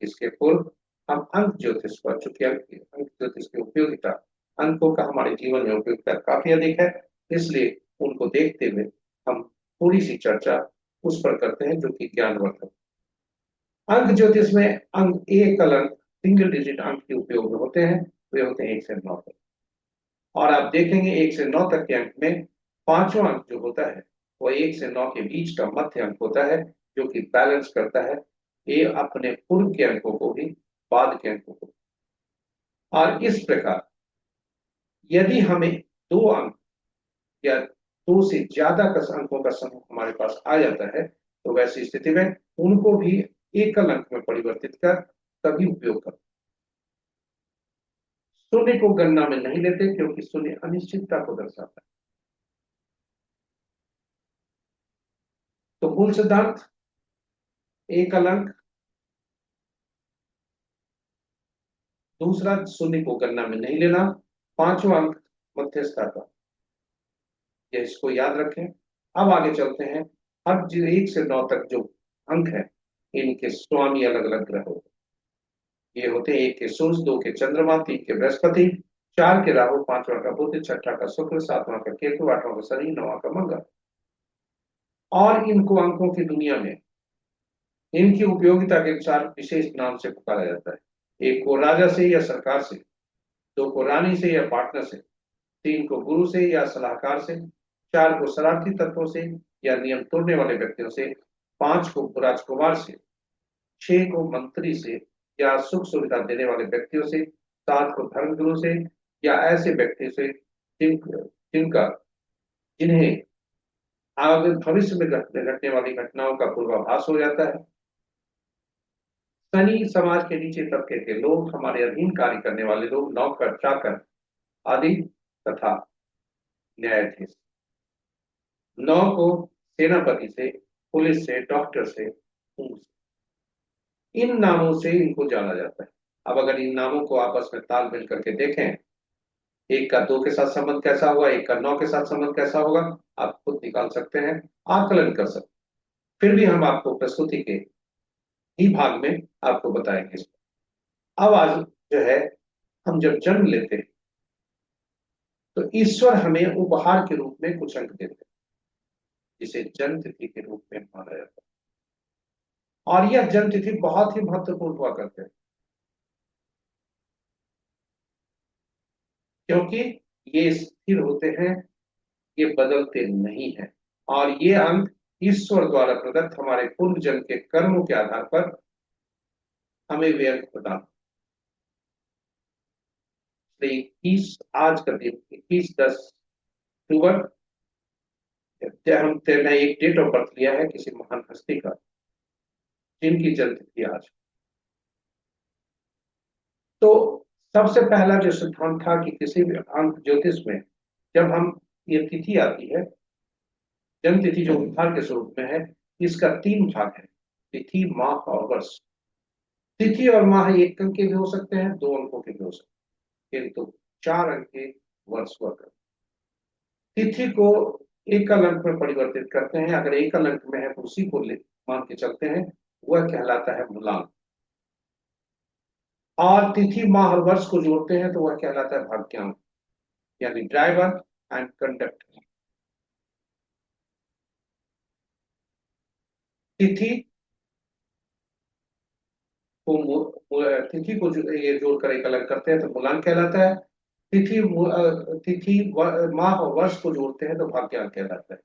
इसके पूर्व हम अंक ज्योतिष पर, चूंकि अंक ज्योतिष की उपयोगिता, अंकों का हमारे जीवन में उपयोगिता काफी अधिक है, इसलिए उनको देखते हुए हम थोड़ी सी चर्चा उस पर करते हैं जो कि ज्ञानवर्धक। अंक ज्योतिष में अंक, एक अंक, सिंगल डिजिट अंक के उपयोग में होते हैं, वे होते हैं 1 से 9 तक। और आप देखेंगे 1 से 9 तक के अंक में पांचवा अंक जो होता है वह 1 से 9 के बीच का मध्य अंक होता है, जो कि बैलेंस करता है ये अपने पूर्व के अंकों को भी, बाद के अंकों को। और इस प्रकार यदि हमें दो अंक या दो से ज्यादा अंकों का समूह हमारे पास आ जाता है, तो वैसी स्थिति में उनको भी एकल अंक में परिवर्तित कर तभी उपयोग कर। शून्य को गणना में नहीं लेते, क्योंकि शून्य अनिश्चितता को दर्शाता है। तो मूल सिद्धांत, एकल अंक, दूसरा शून्य को गणना में नहीं लेना, पांचवा अंक मध्यस्थता का, ये इसको याद रखें। अब आगे चलते हैं। अब 1 से 9 तक जो अंक है, इनके स्वामी अलग अलग ग्रह होते हैं। ये होते हैं 1 के सूर्य, 2 के चंद्रमा, 3 के बृहस्पति, 4 के राहु, 5वां का बुध, 6वां का शुक्र, 7वां का केतु, 8वां का शनि, 9वां का मंगल। और इनको अंकों की दुनिया में इनकी उपयोगिता के अनुसार विशेष नाम से पुकारा जाता है। 1 को राजा से या सरकार से, 2 को रानी से या पार्टनर से, 3 को गुरु से या सलाहकार से, 4 को शरारती तत्वों से या नियम तोड़ने वाले व्यक्तियों से, 5 को राजकुमार से, 6 को मंत्री से, या सुख सुविधा देने वाले व्यक्तियों से, 7 को धर्मगुरु से या ऐसे व्यक्ति से जिनका जिन्हें आगे भविष्य में घटने वाली घटनाओं का पूर्वाभास हो जाता है। शनि समाज के नीचे तबके के लोग, हमारे अधीन कार्य करने वाले लोग, नौकर चाकर आदि तथा न्यायाधीश। 9 को सेनापति से, पुलिस से, डॉक्टर से, ऊंट से। इन नामों से इनको जाना जाता है। अब अगर इन नामों को आपस में तालमेल करके देखें, एक का 2 के साथ संबंध कैसा होगा, एक का 9 के साथ संबंध कैसा होगा, आप खुद निकाल सकते हैं, आकलन कर सकते हैं। फिर भी हम आपको प्रस्तुति के ही भाग में आपको बताएंगे। अब आज जो है, हम जब जन्म लेते हैं तो ईश्वर हमें उपहार के रूप में कुछ अंक देते हैं, जिसे जन्म तिथि के रूप में माना जाता है। और यह जन्म तिथि बहुत ही महत्वपूर्ण हुआ करते हैं, क्योंकि ये स्थिर होते हैं, ये बदलते नहीं हैं, और ये अंक ईश्वर द्वारा प्रदत्त हमारे पूर्व जन्म के कर्मों के आधार पर हमें वे अंक प्रदान। 21 आज का दिन 21/10 अक्टूबर, हमने एक डेट ऑफ बर्थ लिया है किसी महान हस्ती का, जिनकी जन्म तिथि आज। तो सबसे पहला जो सिद्धांत था कि किसी भी अंक ज्योतिष में जब हम ये तिथि आती है, जन्म तिथि जो उपहार के स्वरूप में है, इसका 3 भाग है, तिथि, माह और वर्ष। तिथि और माह 1 अंक के भी हो सकते हैं, 2 अंकों के भी हो सकते हैं, किंतु 4 अंक के वर्ष हुआ करते हैं। तिथि को एकल अंक में परिवर्तित करते हैं, अगर एकल अंक में है तो उसी को मान के चलते हैं, वह कहलाता है मूलांक। और तिथि, माह और वर्ष को जोड़ते हैं तो वह कहलाता है भाग्यांक, यानी ड्राइवर एंड कंडक्टर। तिथि तिथि को ये जोड़कर एक अलग करते हैं तो मूलांक कहलाता है। तिथि माह और वर्ष को जोड़ते हैं तो भाग्यांक कहलाता है।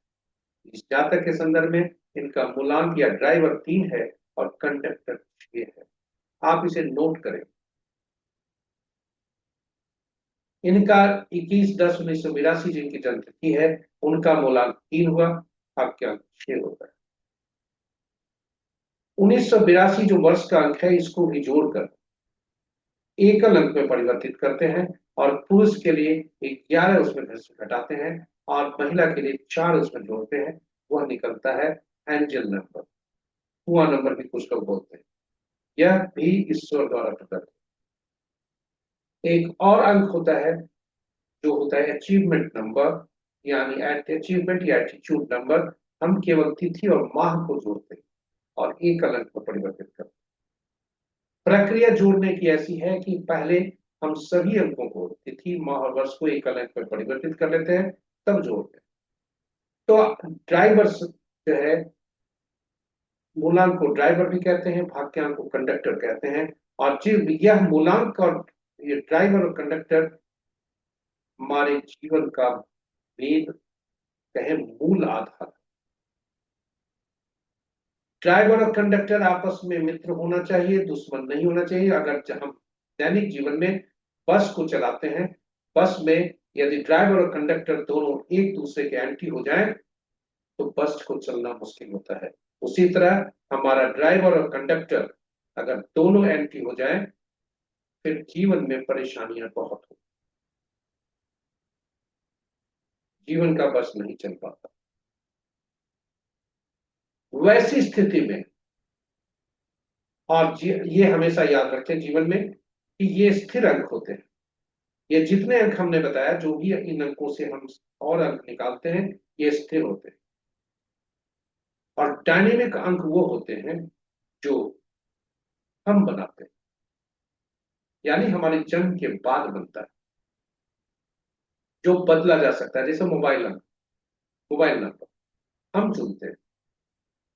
इस जातक के संदर्भ में इनका मूलांक या ड्राइवर 3 है और कंडक्टर 6 है। आप इसे नोट करें। इनका 21/10/1982 जिनकी जन्म तिथि है, उनका मूलांक 3 हुआ, भाग्यांक 6 होता है। 1982 जो वर्ष का अंक है, इसको भी जोड़कर एकल अंक में परिवर्तित करते हैं, और पुरुष के लिए 11 उसमें घटाते हैं और महिला के लिए 4 उसमें जोड़ते हैं, वह निकलता है एंजल नंबर, हुआ नंबर भी कुछ लोग बोलते हैं। यह भी ईश्वर द्वारा प्रदत्त है। एक और अंक होता है जो होता है अचीवमेंट नंबर, यानी अचीवमेंट या एटीट्यूड नंबर। हम केवल तिथि और माह को जोड़ते हैं और एकल अंक में परिवर्तित करते हैं। प्रक्रिया जोड़ने की ऐसी है कि पहले हम सभी अंकों को, तिथि, माह और वर्ष को एकल अंक में परिवर्तित कर लेते हैं, तब जोड़ते हैं। तो ड्राइवर जो है, मूलांक को ड्राइवर भी कहते हैं, भाग्यांक को कंडक्टर कहते हैं। और यह मूलांक और ये ड्राइवर और कंडक्टर हमारे जीवन का वेद कहे मूल आधार। ड्राइवर और कंडक्टर आपस में मित्र होना चाहिए, दुश्मन नहीं होना चाहिए। अगर हम दैनिक जीवन में बस को चलाते हैं, बस में यदि ड्राइवर और कंडक्टर दोनों एक दूसरे के एंटी हो जाएं, तो बस को चलना मुश्किल होता है। उसी तरह हमारा ड्राइवर और कंडक्टर अगर दोनों एंटी हो जाएं, फिर जीवन में परेशानियां बहुत हो, जीवन का बस नहीं चल पाता। वैसी स्थिति में, और ये हमेशा याद रखें जीवन में कि ये स्थिर अंक होते हैं। ये जितने अंक हमने बताया, जो भी इन अंकों से हम और अंक निकालते हैं, ये स्थिर होते हैं। और डायनेमिक अंक वो होते हैं जो हम बनाते हैं, यानी हमारे जन्म के बाद बनता है, जो बदला जा सकता है। जैसे मोबाइल अंक, मोबाइल नंबर हम चुनते हैं,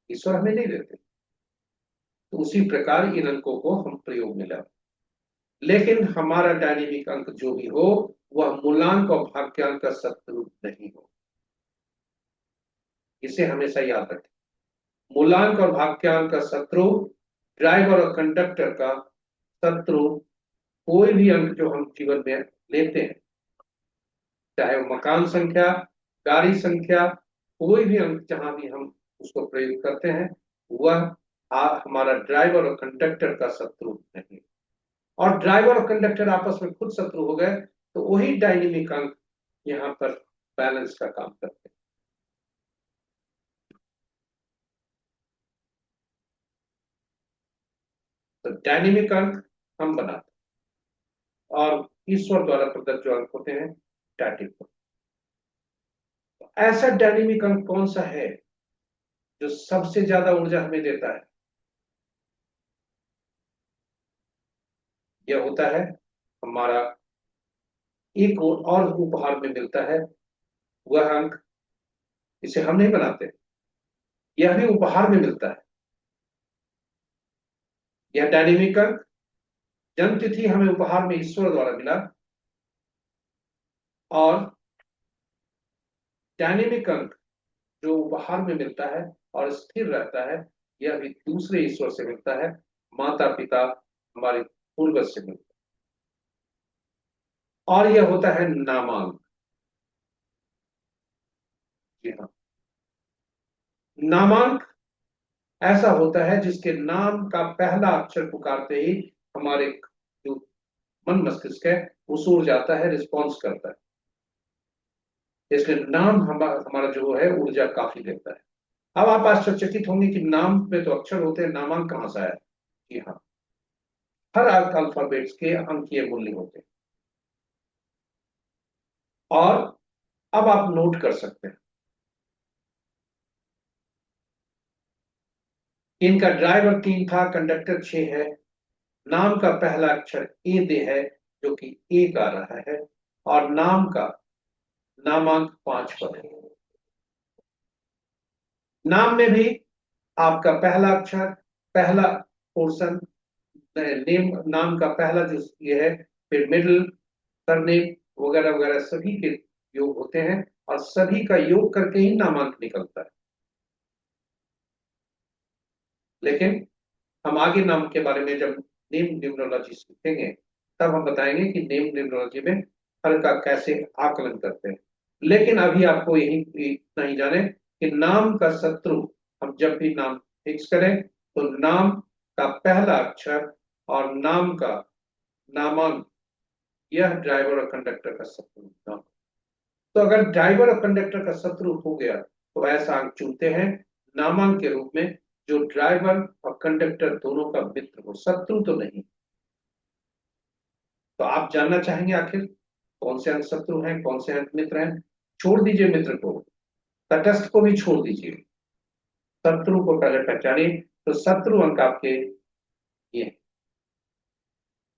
ईश्वर हमें नहीं देते। तो उसी प्रकार इन अंकों को हम प्रयोग में लाते, लेकिन हमारा डायनेमिक अंक जो भी हो, वह मूलांक और भाग्यांक का शत्रु नहीं हो। इसे हमेशा याद रखें। मूलांक और भाग्यांक का शत्रु ड्राइवर और कंडक्टर का शत्रु कोई भी अंक जो हम जीवन में लेते हैं, चाहे वो मकान संख्या, गाड़ी संख्या, कोई भी अंक जहां भी हम उसको प्रयोग करते हैं, वह हमारा ड्राइवर और कंडक्टर का शत्रु नहीं। और ड्राइवर और कंडक्टर आपस में खुद शत्रु हो गए तो वही डायनेमिक अंक यहाँ पर बैलेंस का काम करते हैं। तो डायनेमिक अंक हम बनाते हैं और ईश्वर द्वारा प्रदत्त जो अंक होते हैं स्टैटिक। तो ऐसा डायनेमिक अंक कौन सा है जो सबसे ज्यादा ऊर्जा हमें देता है? यह होता है हमारा एक और उपहार में मिलता है, वह अंक इसे हम नहीं बनाते, यह भी उपहार में मिलता है। यह डायनेमिक अंक जन्म तिथि हमें उपहार में ईश्वर द्वारा मिला, और डायनेमिक अंक जो उपहार में मिलता है और स्थिर रहता है, यह भी दूसरे ईश्वर से मिलता है, माता पिता हमारे पूर्वज से मिलता है, और यह होता है नामांक। जी हाँ, नामांक ऐसा होता है जिसके नाम का पहला अक्षर पुकारते ही हमारे जो मन मस्तिष्क है वो सूर जाता है, रिस्पॉन्स करता है। इसलिए नाम हमारा जो है ऊर्जा काफी देता है। अब आप आश्चर्यचकित होंगे कि नाम में तो अक्षर होते हैं, नामांक कहां से आया? जी हाँ, हर अल्फाबेट्स के अंकीय मूल्य होते हैं। और अब आप नोट कर सकते हैं, इनका ड्राइवर 3 था, कंडक्टर 6 है, नाम का पहला अक्षर ए दे है जो कि एक आ रहा है, और नाम का नामांक 5 पर है। नाम में भी आपका पहला अक्षर, पहला पोर्शन, नेम, नाम का पहला जो ये है, फिर मिडिल, सरनेम वगैरह वगैरह सभी के योग होते हैं, और सभी का योग करके ही नामांक निकलता है। लेकिन हम आगे नाम के बारे में जब नेम न्यूमरोलॉजी सीखेंगे तब हम बताएंगे कि नेम न्यूमरोलॉजी में हर का कैसे आकलन करते हैं। लेकिन अभी आपको यही इतना ही जाने कि नाम का शत्रु, हम जब भी नाम फिक्स करें तो नाम का पहला अक्षर और नाम का नामांक, यह ड्राइवर और कंडक्टर का शत्रु नाम। तो अगर ड्राइवर और कंडक्टर का शत्रु हो गया तो ऐसा अंक चुनते हैं नामांक के रूप में जो ड्राइवर और कंडक्टर दोनों का मित्र हो, शत्रु तो नहीं। तो आप जानना चाहेंगे आखिर कौन से अंक शत्रु हैं, कौन से अंक मित्र हैं? छोड़ दीजिए मित्र को, तटस्थ को भी छोड़ दीजिए, शत्रु को पहले पहचानिए। तो शत्रु अंक आपके ये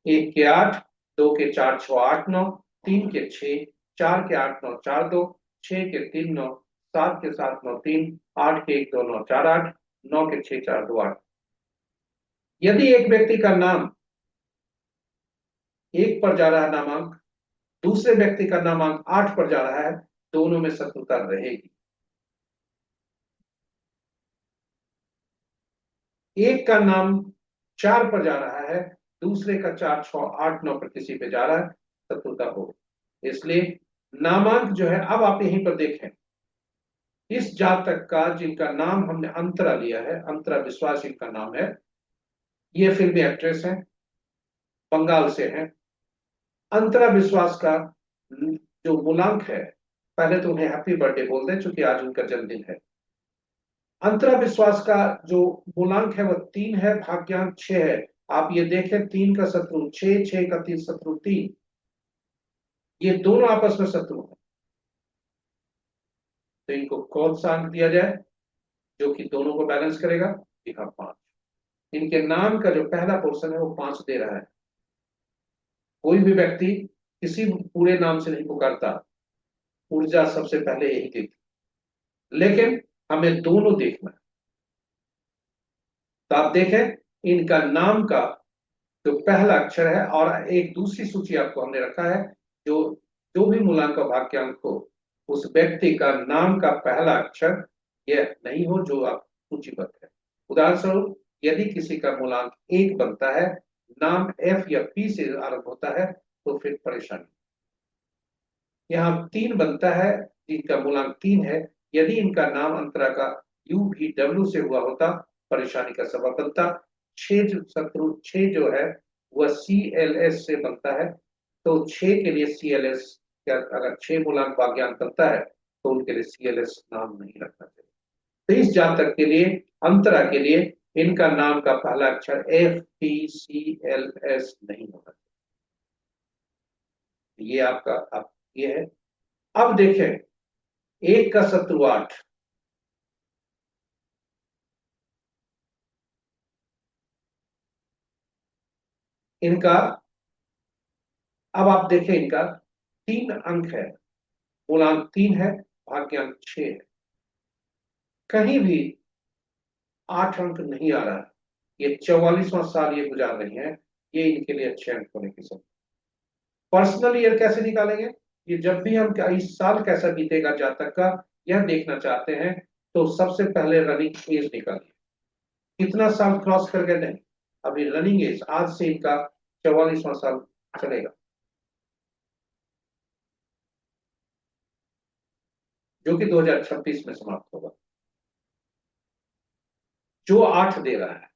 1 के 8, 2 के 4 6 8 9, 3 के 6, 4 के 8 9 4 2, 6 के 3 9, 7 के 7 9 3, 8 के 1 2 9 4 8, 9 के 6 4 2 8। यदि एक व्यक्ति का नाम 1 पर जा रहा है नामांक, दूसरे व्यक्ति का नामांक 8 पर जा रहा है, दोनों में शत्रुता रहेगी। एक का नाम 4 पर जा रहा है, दूसरे का 4 6 8 9 पर किसी पे जा रहा है, शत्रुता हो। इसलिए नामांक जो है, अब आप यहीं पर देखें, इस जातक का जिनका नाम हमने अंतरा लिया है, अंतरा विश्वास इनका नाम है, ये फिल्मी एक्ट्रेस है, बंगाल से है। अंतरा विश्वास का जो मूलांक है, पहले तो उन्हें हैप्पी बर्थडे बोल दें चूंकि आज उनका जन्मदिन है। अंतरा विश्वास का जो मूलांक है वह 3 है, भाग्यांक 6 है। आप ये देखें, 3 का शत्रु 6, 6 का 3 शत्रु 3, ये दोनों आपस में शत्रु हैं। तो इनको कौन सा अंक दिया जाए जो कि दोनों को बैलेंस करेगा? जी हाँ, 5। इनके नाम का जो पहला पोर्शन है वो 5 दे रहा है। कोई भी व्यक्ति किसी पूरे नाम से नहीं पुकारता, ऊर्जा सबसे पहले यही देती, लेकिन हमें दोनों देखना है। तो आप देखें, इनका नाम का जो पहला अक्षर है, और एक दूसरी सूची आपको हमने रखा है, जो जो भी मूलांक और भाग्यांक हो, उस व्यक्ति का नाम का पहला अक्षर यह नहीं हो जो आप सूचीबद्ध है। उदाहरण स्वरूप यदि किसी का मूलांक 1 बनता है नाम एफ या पी से आरंभ होता है तो फिर परेशानी। यहाँ 3 बनता है, जिनका मूलांक 3 है। यदि इनका नाम अंतरा का यू भी डब्ल्यू से हुआ होता, परेशानी का सबब बनता। 6 जो है वह सी एल एस से बनता है, तो 6 के लिए सी एल एस, अगर 6 मूलांक वाक्यांश बनता है तो उनके लिए सी एल एस नाम नहीं रखना चाहिए। तो इस जातक के लिए, अंतरा के लिए, इनका नाम का पहला अक्षर F P C L S नहीं होना चाहिए। ये आपका ये है। अब देखें, एक का शत्रु 8, इनका, अब आप देखें इनका 3 अंक है, मूलांक 3 है, भाग्यांक 6 है। कहीं भी 8 अंक नहीं आ रहा है। ये 44वां साल ये गुजार रही है, ये इनके लिए अच्छे अंक होने की सब। पर्सनल ईयर कैसे निकालेंगे? ये जब भी हम इस साल कैसा बीतेगा जातक का यह देखना चाहते हैं, तो सबसे पहले रनिंग एज निकालिए। कितना साल क्रॉस कर गए? नहीं, अभी रनिंग एज, आज से इनका 44वां साल चलेगा, जो कि 2026 में समाप्त होगा। जो 8 दे रहा है,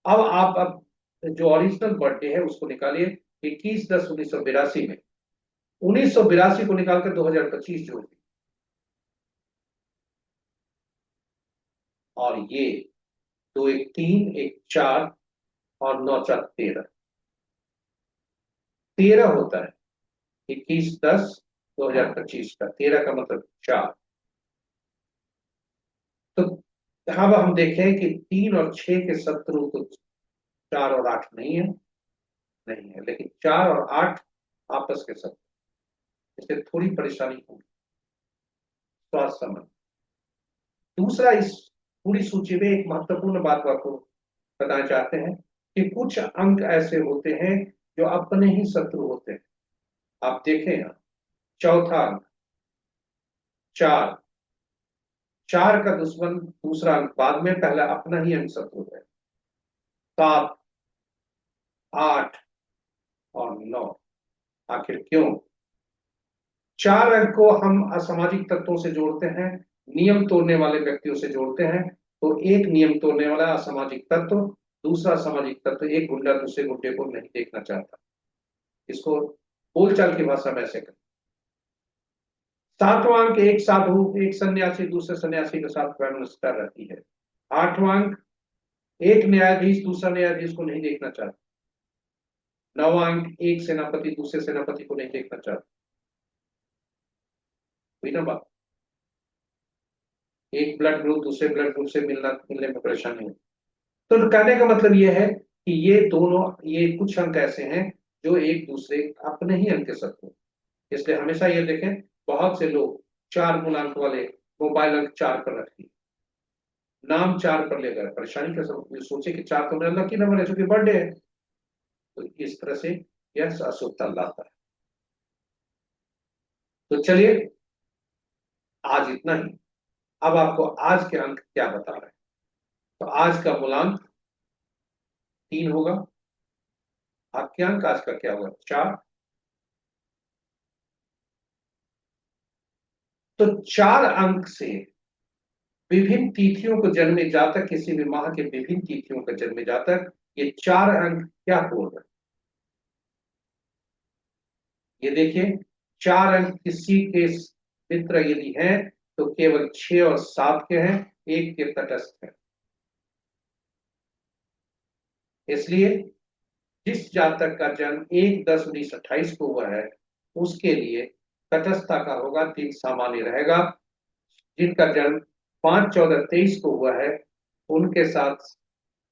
अब जो ओरिजिनल बर्थडे है उसको निकालिए। 21/10/1982 में, 1982 को निकालकर 2025 जोड़ दिए, और ये 2 1 3 1 4 और 9 4 13, 13 होता है। 21/10/2025 का 13 का मतलब 4। तो अब हम देखें कि 3 और 6 के शत्रु तो 4 और 8 नहीं है, नहीं है, लेकिन 4 और 8 आपस के शत्रु, इससे थोड़ी परेशानी होगी स्वास्थ्य संबंध। दूसरा, इस पूरी सूची में एक महत्वपूर्ण बात को आपको बताना चाहते हैं कि कुछ अंक ऐसे होते हैं जो अपने ही शत्रु होते हैं। आप देखें यहाँ, चौथा अंक 4, 4 का दुश्मन दूसरा अंक बाद में, पहला अपना ही अंक शत्रु है। 7 8 और 9, आखिर क्यों? 4 अंक को हम असामाजिक तत्वों से जोड़ते हैं, नियम तोड़ने वाले व्यक्तियों से जोड़ते हैं। तो एक नियम तोड़ने वाला असामाजिक तत्व, दूसरा सामाजिक तत्व, एक गुंडा दूसरे गुंडे को नहीं देखना चाहता। इसको बोलचाल की भाषा में ऐसे करें। 7वां अंक, एक साधु, एक सन्यासी दूसरे सन्यासी के साथ वैमनस्यता रहती है। 8वां अंक, एक न्यायाधीश दूसरा न्यायाधीश को नहीं देखना चाहता। 9वां अंक, एक सेनापति दूसरे सेनापति को नहीं देखना चाहता। हुई ना बात? एक ब्लड ग्रुप दूसरे ब्लड ग्रुप से मिलने में परेशानी होती। तो कहने का मतलब यह है कि ये दोनों, ये कुछ अंक ऐसे हैं जो एक दूसरे अपने ही अंक के शत्रु। इसलिए हमेशा ये देखें, बहुत से लोग 4 गुणांक वाले मोबाइल अंक 4 पर रखती, नाम 4 पर ले गए, परेशानी का सबब। सोचे कि 4 तो मेरा लकी नंबर है, चूंकि बर्थडे है, तो इस तरह से यह अशुभता लाता है। तो चलिए, आज इतना ही। अब आपको आज के अंक क्या बता रहे हैं? तो आज का मूलांक 3 होगा। आपके अंक आज का क्या होगा? 4। तो 4 अंक से विभिन्न तिथियों को जन्मे जातक, किसी भी माह के विभिन्न तिथियों का जन्मे जातक, ये 4 अंक क्या बोल रहे हैं? ये देखिए, 4 अंक किसी के मित्र यदि हैं तो केवल 6 और 7 के हैं, एक के तटस्थ है। इसलिए जिस जातक का जन्म 1/10/1928 को हुआ है, उसके लिए तटस्थता का होगा 3 सामान्य रहेगा। जिनका जन्म 5/14/23 को हुआ है, उनके साथ,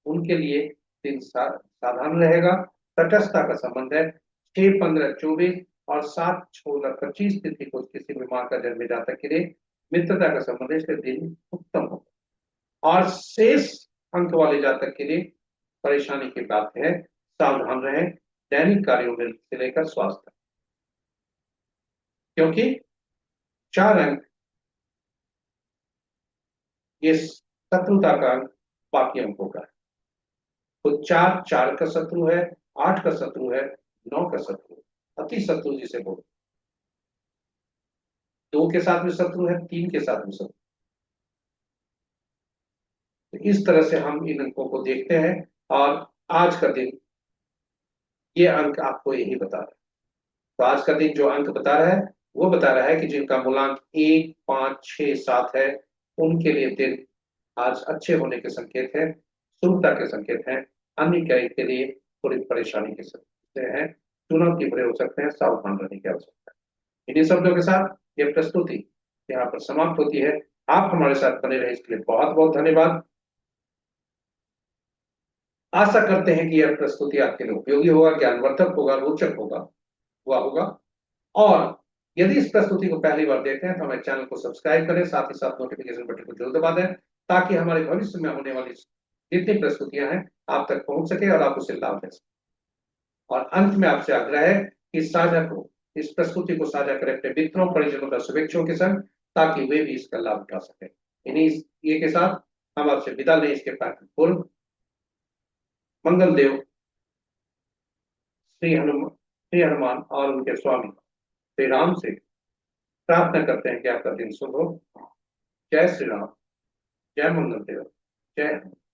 उनके लिए 3 साधारण रहेगा। तटस्थता का संबंध है 6/15/24 और 7/16/25 तिथि को किसी भी माह का जन्म जातक के लिए मित्रता का संबंध है, इसलिए दिन उत्तम होगा। और शेष अंक वाले जातक के लिए परेशानी की बात है, सावधान रहें दैनिक कार्यों में से लेकर स्वास्थ्य, क्योंकि 4 अंक ये शत्रुता का अंक बाकी अंकों का है। तो 4 4 का शत्रु है, 8 का शत्रु है 9 का शत्रु, अति शत्रु जिसे बोलते हैं। 2 के साथ में शत्रु है, 3 के साथ में शत्रु। तो इस तरह से हम इन अंकों को देखते हैं, और आज का दिन ये अंक आपको यही बता रहा है। तो आज का दिन जो अंक बता रहा है वो बता रहा है कि जिनका मूलांक 1, 5, 6, 7 है, उनके लिए दिन आज अच्छे होने के संकेत है, शुभता के संकेत हैं। अन्य के लिए थोड़ी परेशानी के संकेत हैं, चुनौती भरे हो सकते हैं, सावधान रहने की आवश्यकता है। इन्हीं शब्दों के साथ ये प्रस्तुति यहाँ पर समाप्त होती है। आप हमारे साथ बने रहे इसके लिए बहुत बहुत धन्यवाद। आशा करते हैं कि यह प्रस्तुति आपके लिए उपयोगी होगा, ज्ञानवर्धक होगा, रोचक होगा, हुआ होगा। और यदि इस प्रस्तुति को पहली बार देख रहे हैं तो हमारे चैनल को सब्सक्राइब करें, साथ ही साथ नोटिफिकेशन बटन को जरूर दबा दें, ताकि हमारे भविष्य में होने वाली जितनी प्रस्तुतियां हैं आप तक पहुंच सके और आप उसे लाभ ले सकें। और अंत में आपसे आग्रह है कि साझा करो, इस प्रस्तुति को साझा करें अपने मित्रों, परिजनों और शुभेच्छुओं के संग, ताकि वे भी इसका लाभ उठा सकें। इन्हीं ये के साथ हम आपसे विदा लें इसके पूर्व मंगल देव श्री हनुमान और उनके स्वामी श्री राम से प्रार्थना करते हैं कि आपका दिन शुभ हो। जय श्री राम, जय मंगल देव, जय हनुमान।